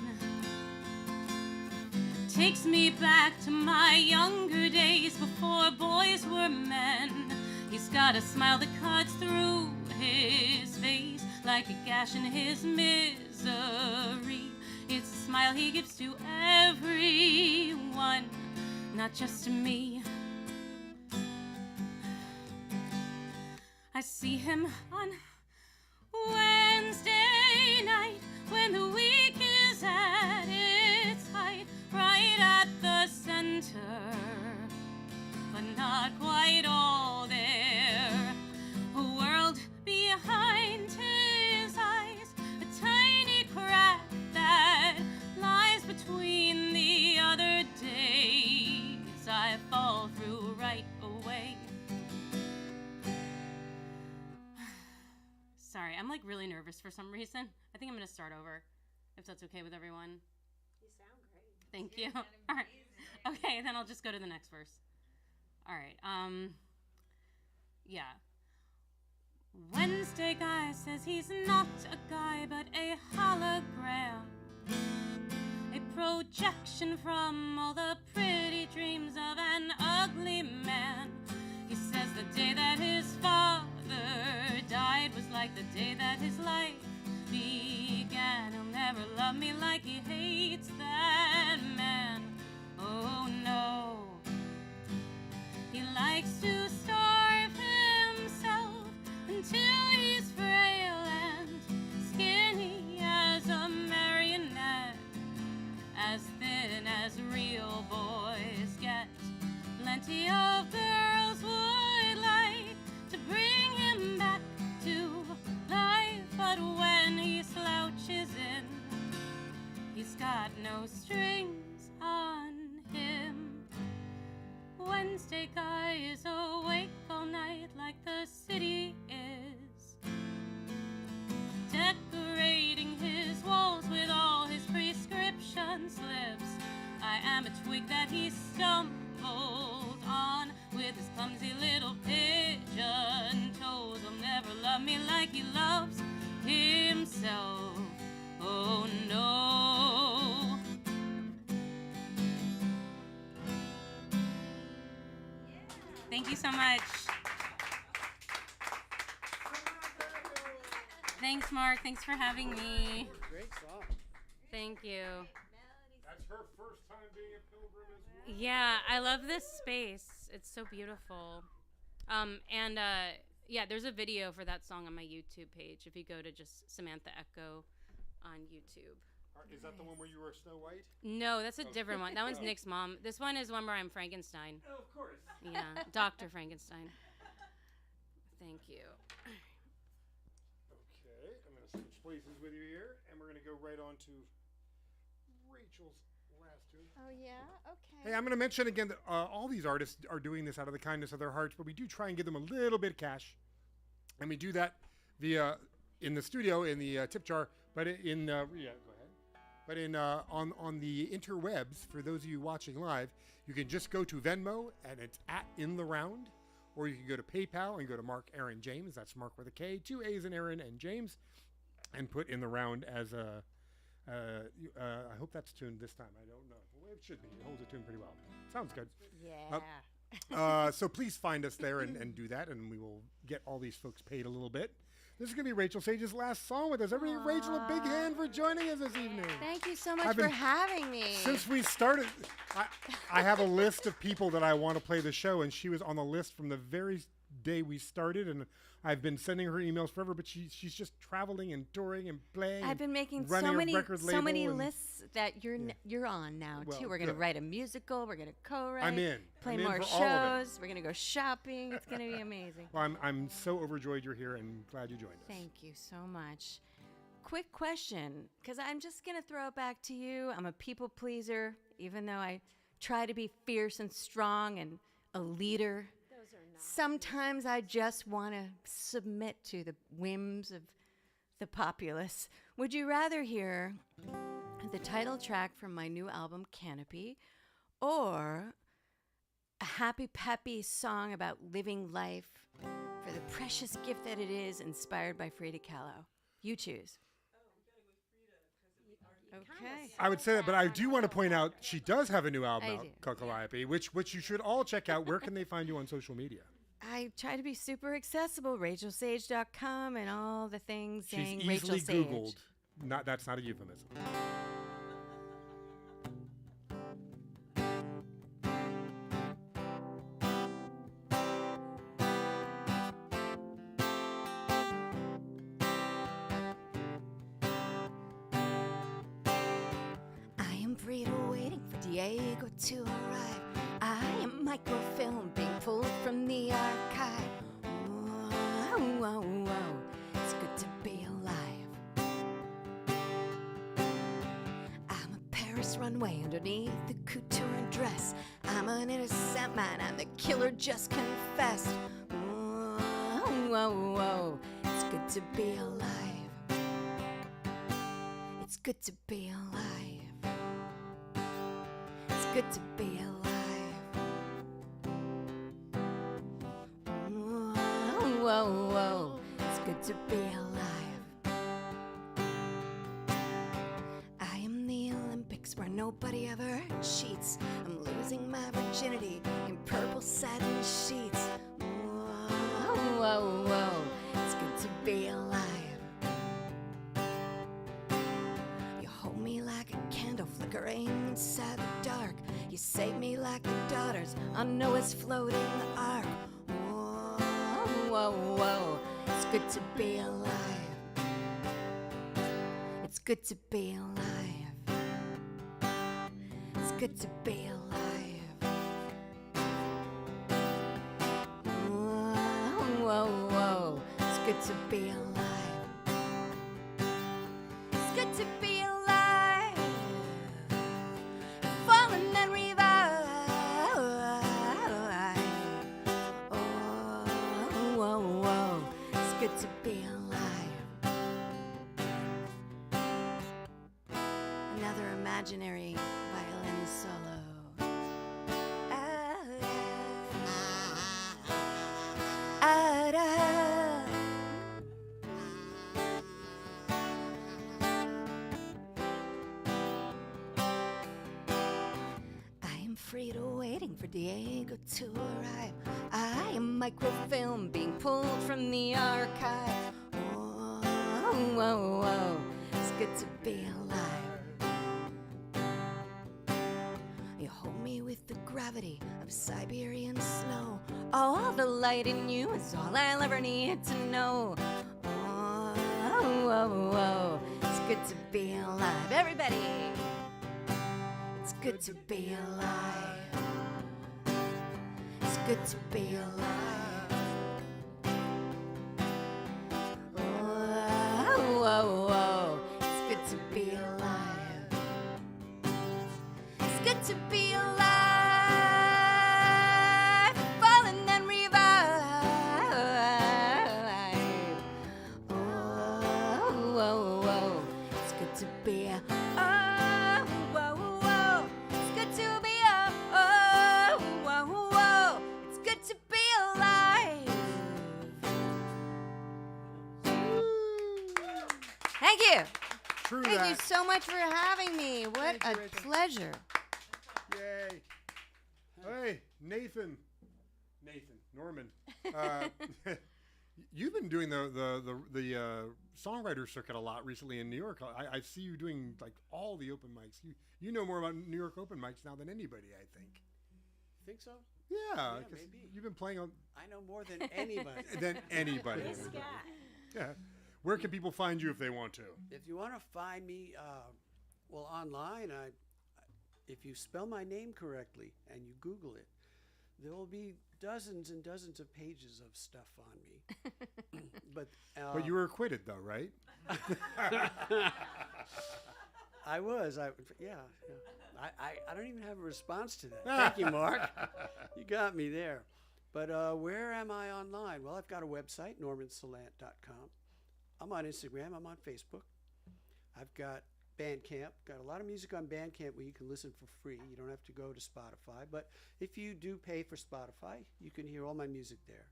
Takes me back to my younger days before boys were men. He's got a smile that cuts through his face like a gash in his misery. It's a smile he gives to everyone, not just to me. I see him on Wednesday night when the week is at its height, right at the center, but not quite all there. A world behind his eyes, a tiny crack that lies between the other days I fall through right away. Sorry, I'm like really nervous for some reason. I think I'm gonna start over, if that's okay with everyone. You sound great. Thank you. All right. Okay, then I'll just go to the next verse. All right. Yeah. Wednesday Guy says he's not a guy but a hologram, a projection from all the pretty dreams of an ugly man. He says the day that his father died was like the day that his life began. He'll never love me like he hates that man. Oh no. He likes to starve himself until he's frail and skinny as a marionette, as thin as real boys get. Plenty of girls would like to bring him back to life, but when he slouches in, he's got no strings on him. Wednesday Guy is awake all night like the city is, decorating his walls with all his prescription slips. I am a twig that he stumbled on with his clumsy little pigeon toes. He'll never love me like he loves himself. Oh no. Thank you so much. Thanks, Mark. Thanks for having me. Great song. Thank you. That's her first time being a pilgrim as well. Yeah, I love this space. It's so beautiful. Yeah, there's a video for that song on my YouTube page. If you go to just Samantha Echo on YouTube. Is that the one where you were Snow White? No, that's a different one. That one's Nick's mom. This one is one where I'm Frankenstein. Oh, of course. Yeah, Dr. Frankenstein. Thank you. Okay, I'm going to switch places with you here, and we're going to go right on to Rachel's last tune. Oh, yeah? Okay. Hey, I'm going to mention again that all these artists are doing this out of the kindness of their hearts, but we do try and give them a little bit of cash. And we do that via, in the studio, in the tip jar, but in, yeah, go ahead. But on the interwebs, for those of you watching live, you can just go to Venmo, and it's @In the Round, or you can go to PayPal and go to Mark Aaron James. That's Mark with a K, 2 A's in Aaron and James, and put In the Round as a. I hope that's tuned this time. I don't know. Well, it should be. It holds a tune pretty well. Sounds good. Yeah. So please find us there and do that, and we will get all these folks paid a little bit. This is going to be Rachel Sage's last song with us. Everybody, Rachel, a big hand for joining us this evening. Thank you so much for having me. Since we started, I have a list of people that I want to play the show, and she was on the list from the very day we started, and I've been sending her emails forever, but she's just traveling and touring and playing. I've been making running so a many record label lists that you're on now Well, too. We're gonna good. write a musical. We're gonna co-write. I'm in. Play I'm in more for all of it. shows. We're gonna go shopping. It's gonna be amazing. Well, I'm so overjoyed you're here and glad you joined us. Thank you so much. Quick question, because I'm just gonna throw it back to you. I'm a people pleaser, even though I try to be fierce and strong and a leader. Sometimes I just want to submit to the whims of the populace. Would you rather hear the title track from my new album, Canopy, or a happy, peppy song about living life for the precious gift that it is, inspired by Frida Kahlo? You choose. Okay. I would say that, but I do want to point out she does have a new album I out do. called Calliope, which you should all check out. Where can they find you on social media? I try to be super accessible, rachelsage.com and all the things She's saying easily Rachel Sage. Googled. That's not a euphemism. I am Frida waiting for Diego to arrive. I am microfilm being pulled from the archive. Whoa, whoa, whoa. It's good to be alive. I'm a Paris runway underneath the couture dress. I'm an innocent man and the killer just confessed. Whoa, whoa, whoa. It's good to be alive. It's good to be alive. It's good to be alive. Whoa, whoa, whoa. It's good to be alive. I am the Olympics where nobody ever cheats. I'm losing my virginity in purple satin sheets. Whoa, whoa, whoa. It's good to be alive. You hold me like a candle flickering inside the dark. You save me like the daughters on Noah's floating ark. Whoa, whoa, whoa. It's good to be alive. It's good to be alive. It's good to be alive. Whoa, whoa, whoa. It's good to be alive. It's good to be alive. Fallen and revived. Oh, whoa, whoa. It's good to be alive. Another imaginary violin solo. Frida waiting for Diego to arrive. I am microfilm being pulled from the archive. Oh, whoa, whoa, it's good to be alive. You hold me with the gravity of Siberian snow. All the light in you is all I'll ever need to know. Oh, whoa, whoa, it's good to be alive. Everybody! It's good to be alive. It's good to be alive. Whoa, whoa, whoa. It's good to be alive. It's good to be alive. Fall and then revive. Whoa, whoa. It's good to be alive. Thank you. True Thank that. you so much for having me. What Thank you, a Rachel. pleasure. Yay. Hey, Nathan, Norman. You've been doing the songwriter circuit a lot recently in New York. I see you doing like all the open mics. You know more about New York open mics now than anybody, I think. Think so? Yeah, Yeah, 'cause maybe. you've been playing on I know more than anybody. than anybody. This guy. Yeah. Where can people find you if they want to? If you want to find me, well, online, if you spell my name correctly and you Google it, there will be dozens and dozens of pages of stuff on me. But you were acquitted, though, right? I was. Yeah. I don't even have a response to that. Thank you, Mark. You got me there. But where am I online? Well, I've got a website, normansalant.com. I'm on Instagram. I'm on Facebook. I've got Bandcamp. Got a lot of music on Bandcamp where you can listen for free. You don't have to go to Spotify. But if you do pay for Spotify, you can hear all my music there.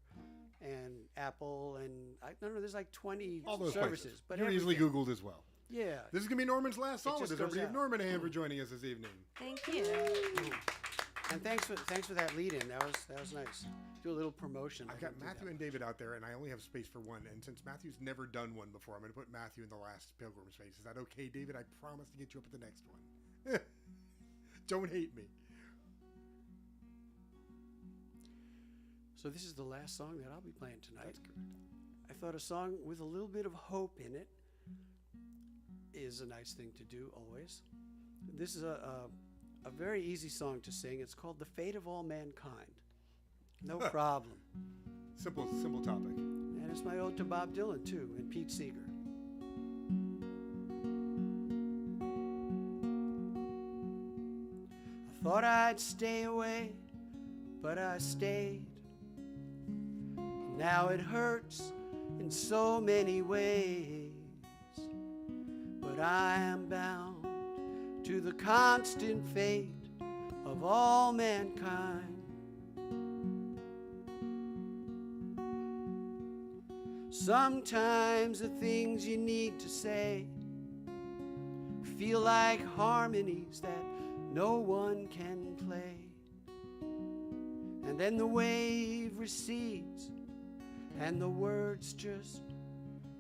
And Apple and I don't know. There's like 20 All those services. places. But You're easily everything. Googled as well. Yeah. This is going to be Norman's last song. just Does goes everybody give out. Norman a hand for joining us this evening? Thank you. And thanks for that lead in. That was nice. Do a little promotion. I've got Matthew and David out there, and I only have space for one. And since Matthew's never done one before, I'm going to put Matthew in the last Pilgrim space. Is that okay, David? I promise to get you up at the next one. Don't hate me. So this is the last song that I'll be playing tonight. That's correct. I thought a song with a little bit of hope in it is a nice thing to do always. This is a very easy song to sing. It's called The Fate of All Mankind. No problem. Simple topic. And it's my ode to Bob Dylan, too, and Pete Seeger. I thought I'd stay away, but I stayed. Now it hurts in so many ways, but I am bound to the constant fate of all mankind. Sometimes the things you need to say feel like harmonies that no one can play. And then the wave recedes and the words just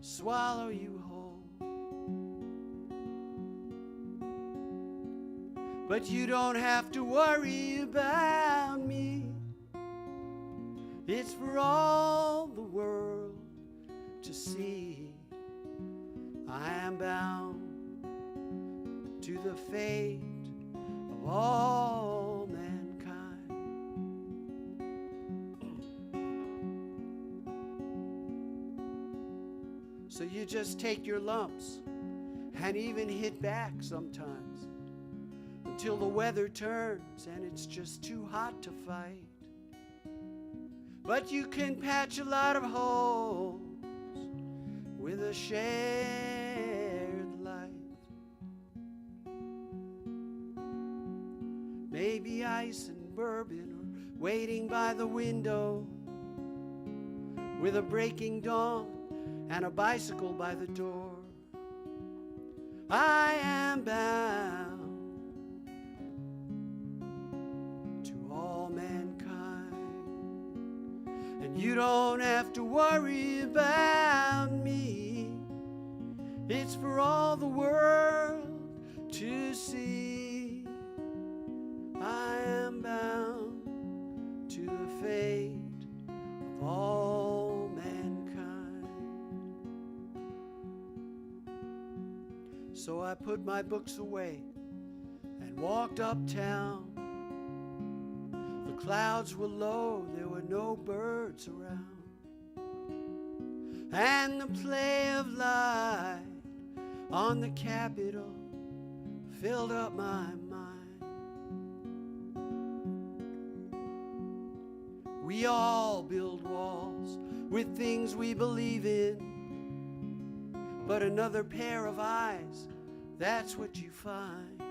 swallow you whole. But you don't have to worry about me. It's for all the world to see. I am bound to the fate of all mankind. So you just take your lumps and even hit back sometimes until the weather turns and it's just too hot to fight. But you can patch a lot of holes with a shared life. Maybe ice and bourbon or waiting by the window with a breaking dawn and a bicycle by the door. I am bound You don't have to worry about me. It's for all the world to see. I am bound to the fate of all mankind. So I put my books away and walked uptown. The clouds were low, there were no birds around, and the play of light on the Capitol filled up my mind. We all build walls with things we believe in, but another pair of eyes, that's what you find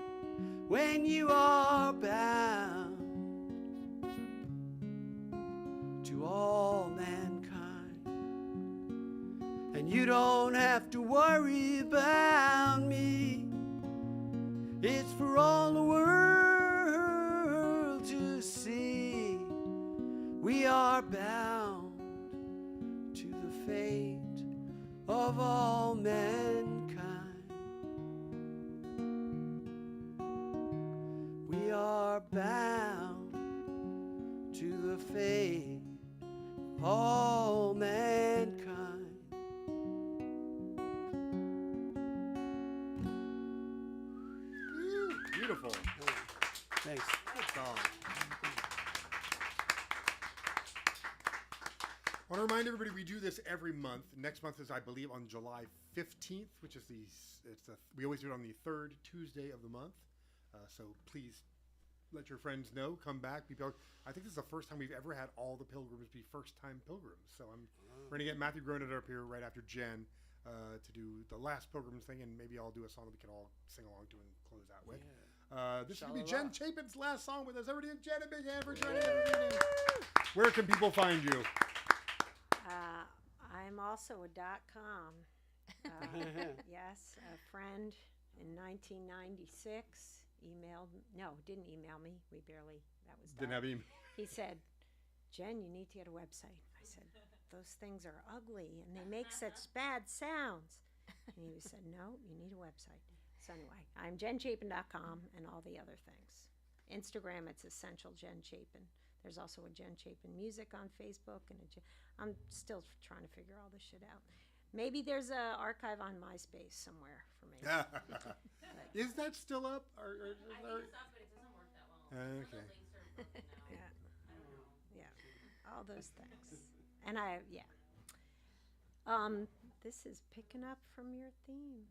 when you are bound to all mankind. And you don't have to worry about me. It's for all the world to see. We are bound to the fate of all mankind. We are bound to the fate of all mankind. Beautiful. Thanks. Good song. I want to remind everybody we do this every month. Next month is, I believe, on July 15th, which is we always do it on the third Tuesday of the month. So please let your friends know. Come back. I think this is the first time we've ever had all the pilgrims be first-time pilgrims. So we're going to get Matthew Gronin up here right after Jen to do the last pilgrims thing, and maybe I'll do a song that we can all sing along to and close out with. This is going to be Jen Chapin's last song with us. Everybody give Jen a big hand for joining us this evening. Where can people find you? I'm also a .com. Yes, a friend in 1996 didn't email me. That was Didn't have email. He said, Jen, you need to get a website. I said, those things are ugly and they make such bad sounds. And he said, no, you need a website. So anyway, I'm jenchapin.com and all the other things. Instagram, it's Essential Jen Chapin. There's also a Jen Chapin Music on Facebook, and I'm still trying to figure all this shit out. Maybe there's an archive on MySpace somewhere for me. Is that still up? I think it's up, but it doesn't work that well. Some of the Okay. links are broken now. Yeah. I don't know. Yeah, all those things. And this is picking up from your theme.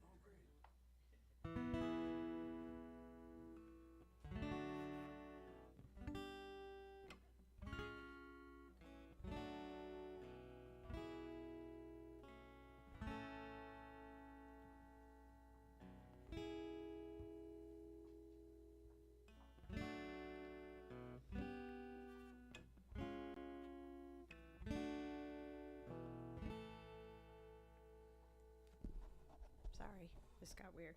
Sorry, this got weird.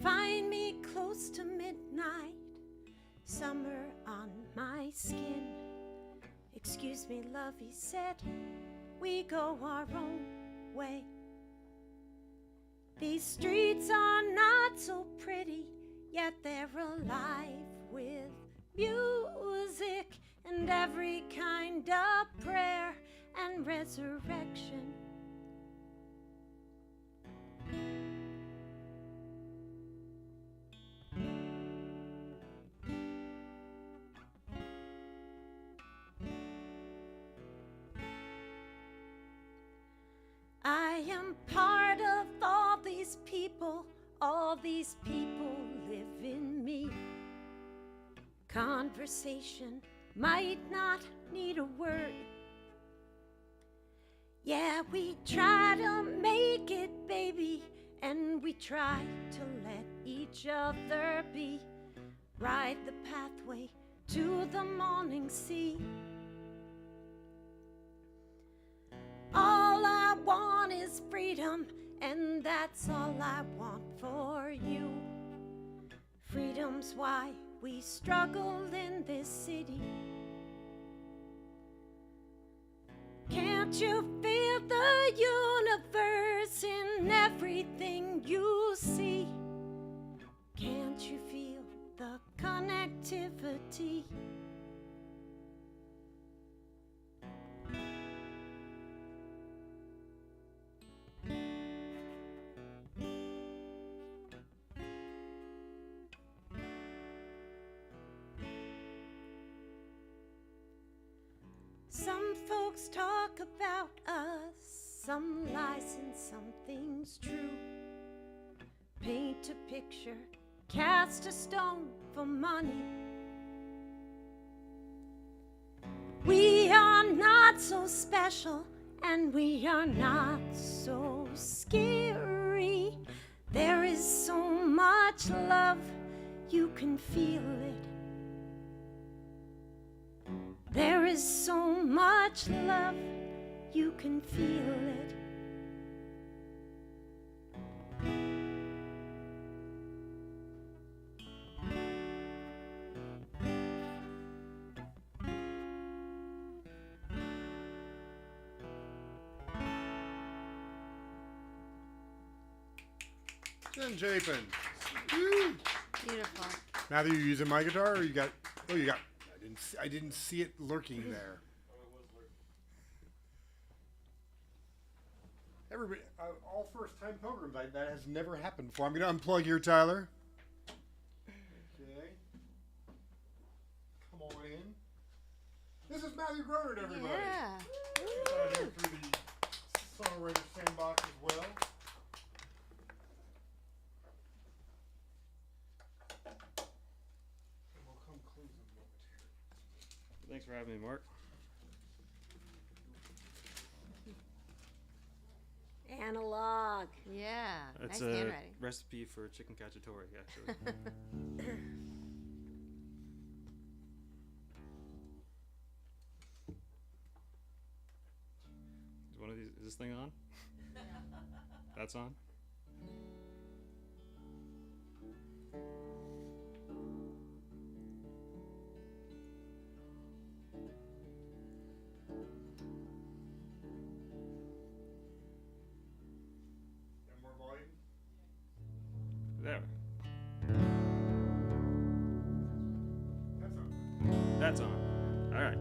Find me close to midnight, summer on my skin. Excuse me, love, he said, we go our own way. These streets are not so pretty, yet they're alive with music and every kind of prayer and resurrection. I am part of all these people live in me. Conversation might not need a word. Yeah, we try to make it, baby, and we try to let each other be. Ride the pathway to the morning sea. All I want is freedom, and that's all I want for you. Freedom's why we struggle in this city. Can't you feel the universe in everything you see? Can't you feel the connectivity? Some folks talk about us, some lies and some things true. Paint a picture, cast a stone for money. We are not so special, and we are not so scary. There is so much love, you can feel it. There is so much love, you can feel it. Jen Chapin. Woo. Beautiful. Matthew, you using my guitar, or you got? Oh, you got. I didn't see it lurking there. Everybody, all first-time pilgrims. That has never happened before. I'm going to unplug here, Tyler. Okay. Come on in. This is Matthew Gronert, everybody. Yeah. He's here through the Songwriter Sandbox as well. We'll come close in a moment here. Thanks for having me, Mark. Analog. Yeah. That's nice a handwriting. recipe for chicken cacciatore, actually. Is this thing on? That's on? More volume? There. That's on. That's on. All right.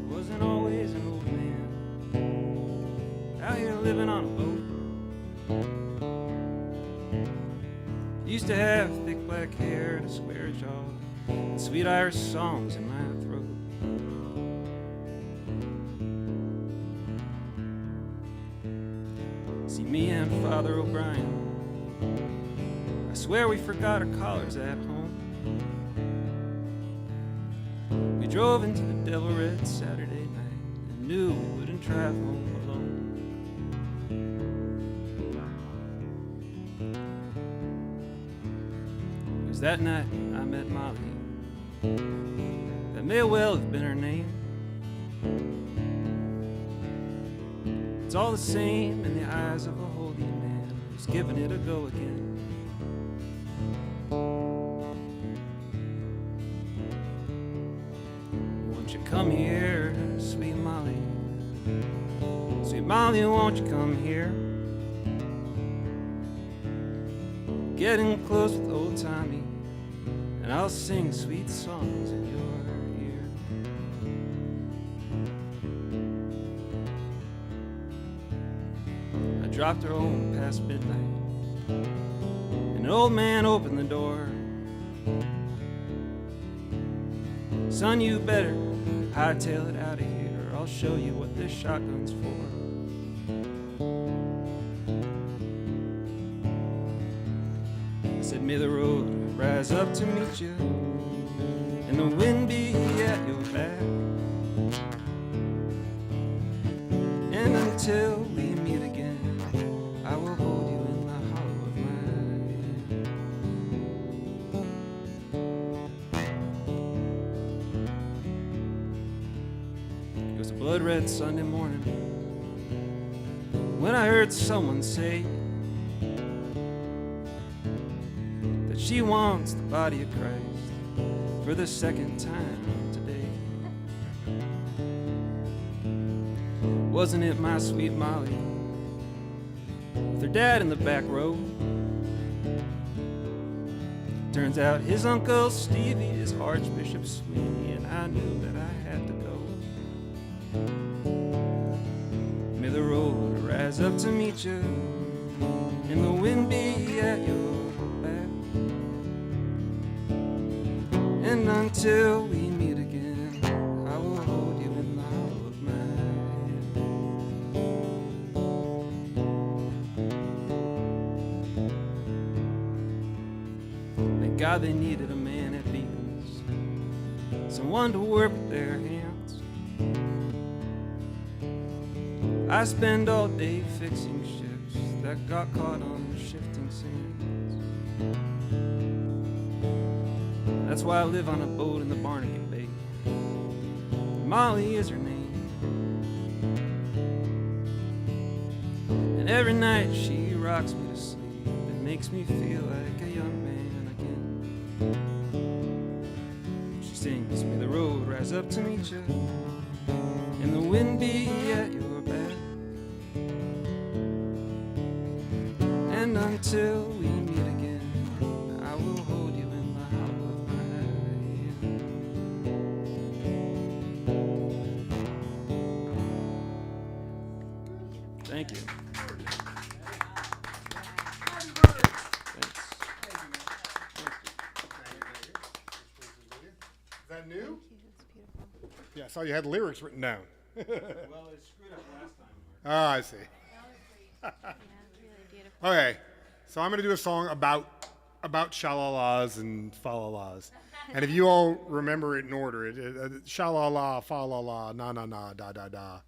Wasn't always an old man out here living on a boat. Used to have thick black hair and a square jaw, and sweet Irish songs in my throat. See, me and Father O'Brien, I swear we forgot our collars at home. We drove into the Devil Red Saturday night and knew we wouldn't drive home alone. It was that night I met Molly. That may well have been her name. It's all the same in the eyes of a holy man who's giving it a go again. Won't you come here, sweet Molly? Sweet Molly, won't you come here? Getting close with old Tommy, and I'll sing sweet songs in your ear. I dropped her home past midnight, and an old man opened the door. Son, you better hightail it out of here, I'll show you what this shotgun's for. I said, may the road rise up to meet you, and the wind be at your back. And until we meet again, I will hold you in the hollow of my hand. It was a blood red Sunday morning when I heard someone say that She wants the body of Christ for the second time today. Wasn't it my sweet Molly with her dad in the back row? Turns out his Uncle Stevie is Archbishop Sweeney, and I knew that I had to go. May the road rise up to meet you, and the wind be at your back. And until we meet again, I will hold you in the hollow of my hand. Thank God they needed a man at Beacons, someone to work with their hands. I spend all day fixing ships that got caught on shifting sands. That's why I live on a boat in the Barnegat Bay. Molly is her name. And every night she rocks me to sleep and makes me feel like a young man again. She sings, may the road rise up to meet you, and the wind be at your back. And until we meet again, I will hold you in the hollow of my hand. Thank you. Is that new? Yeah, I saw you had lyrics written down. Well, it screwed up last time. Ah, I see. Okay, so I'm gonna do a song about shalalas and fa-la-las, and if you all remember it in order, shalala, fa-la-la, na na na, da da da.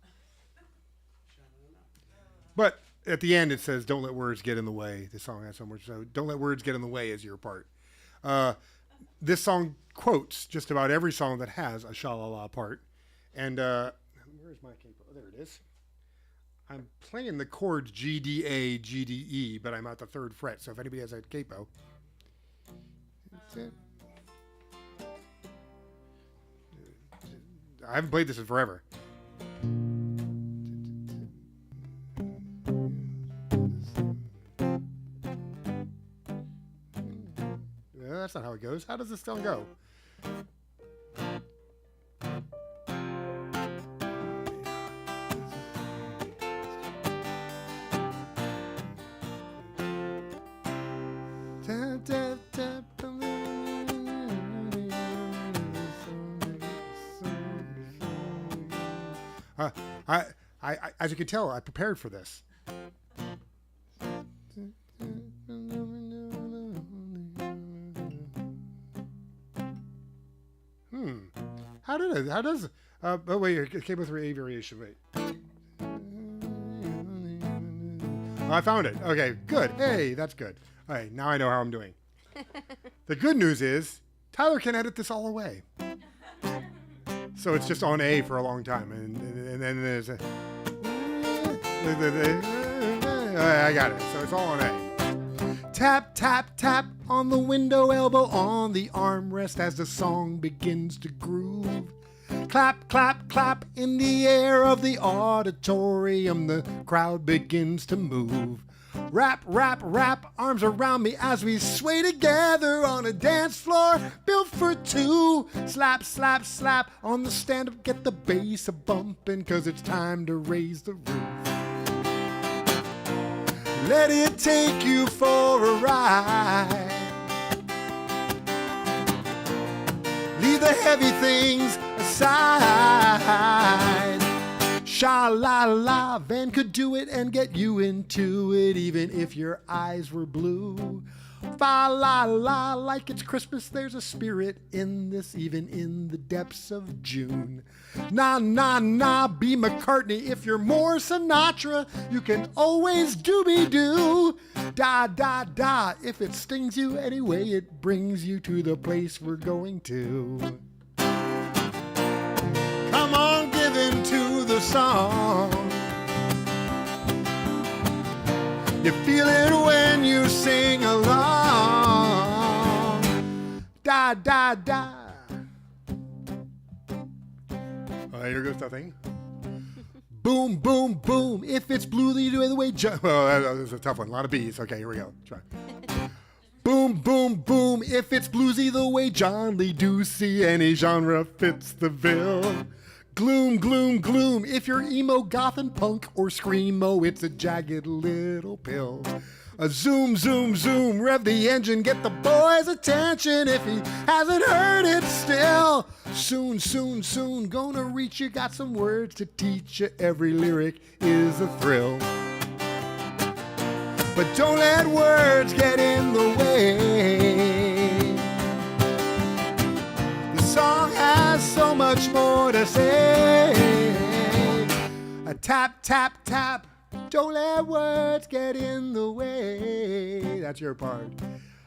But at the end it says, "Don't let words get in the way." The song has so much, so "Don't let words get in the way" is your part. This song quotes just about every song that has a shalala part, and where's my capo? Oh, there it is. I'm playing the chords G, D, A, G, D, E, but I'm at the 3rd fret, so if anybody has a capo. That's it. I haven't played this in forever. Yeah, that's not how it goes. How does this song go? I, as you can tell, I prepared for this. How does oh wait, cable 3 A variation, wait. Oh, I found it. Okay, good. Hey, that's good. All right, now I know how I'm doing. The good news is Tyler can edit this all away. So it's just on A for a long time, and then there's a I got it. So it's all on A. Tap, tap, tap on the window, elbow on the armrest as the song begins to groove. Clap, clap, clap in the air of the auditorium, the crowd begins to move. Rap, rap, rap, arms around me as we sway together on a dance floor built for two. Slap, slap, slap on the stand-up, get the bass a-bumping, 'cause it's time to raise the roof. Let it take you for a ride. Leave the heavy things aside. Sha-la-la, Van could do it and get you into it, even if your eyes were blue. Fa-la-la, like it's Christmas, there's a spirit in this, even in the depths of June. Na-na-na, be McCartney, if you're more Sinatra, you can always doobie-doo. Da-da-da, if it stings you anyway, it brings you to the place we're going to. Come on, give in to the song. You feel it when you sing along. da da da. Here goes nothing. Boom, boom, boom. If it's blue, the way John. Well, that was a tough one. A lot of B's. Okay, here we go. Try. Boom, boom, boom. If it's bluesy the way John Lee Ducey, any genre fits the bill. Gloom, gloom, gloom. If you're emo, goth, and punk, or screamo, it's a jagged little pill. A zoom, zoom, zoom. Rev the engine, get the boy's attention if he hasn't heard it still. Soon, soon, soon. Gonna reach you, got some words to teach you. Every lyric is a thrill. But don't let words get in the way. The song has so much more to say. A tap, tap, tap. Don't let words get in the way. That's your part.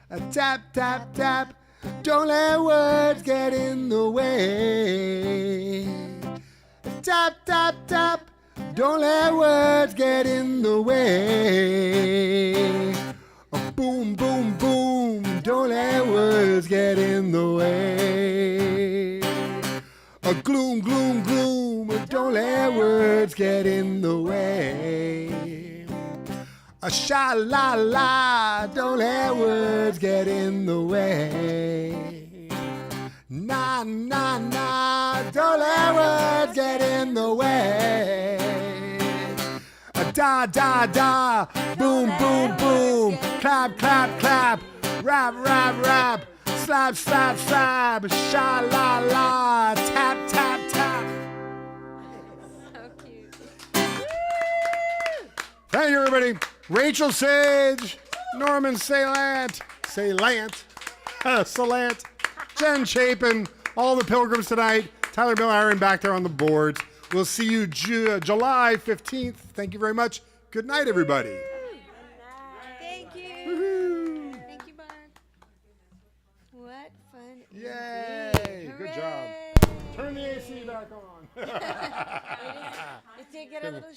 A tap, tap, tap. Don't let words get in the way. A tap, tap, tap. Don't let words get in the way. A boom, boom, boom. Don't let words get in the way. A gloom, gloom, gloom. Don't let words get in the way. A sha-la-la. Don't let words get in the way. Na, na, na. Don't let words get in the way. Da, da, da, boom, boom, boom, clap, clap, clap, rap, rap, rap, slap, slap, slap, sha, la, la, tap, tap, tap. So cute. Thank you, everybody. Rachel Sage, Norman Salant, Salant, Jen Chapin, all the pilgrims tonight, Tyler Bill Aaron back there on the boards. We'll see you July 15th. Thank you very much. Good night, everybody. Thank you. Thank you, Barb. What fun. Yay. Good job. Turn the AC back on. It did get a little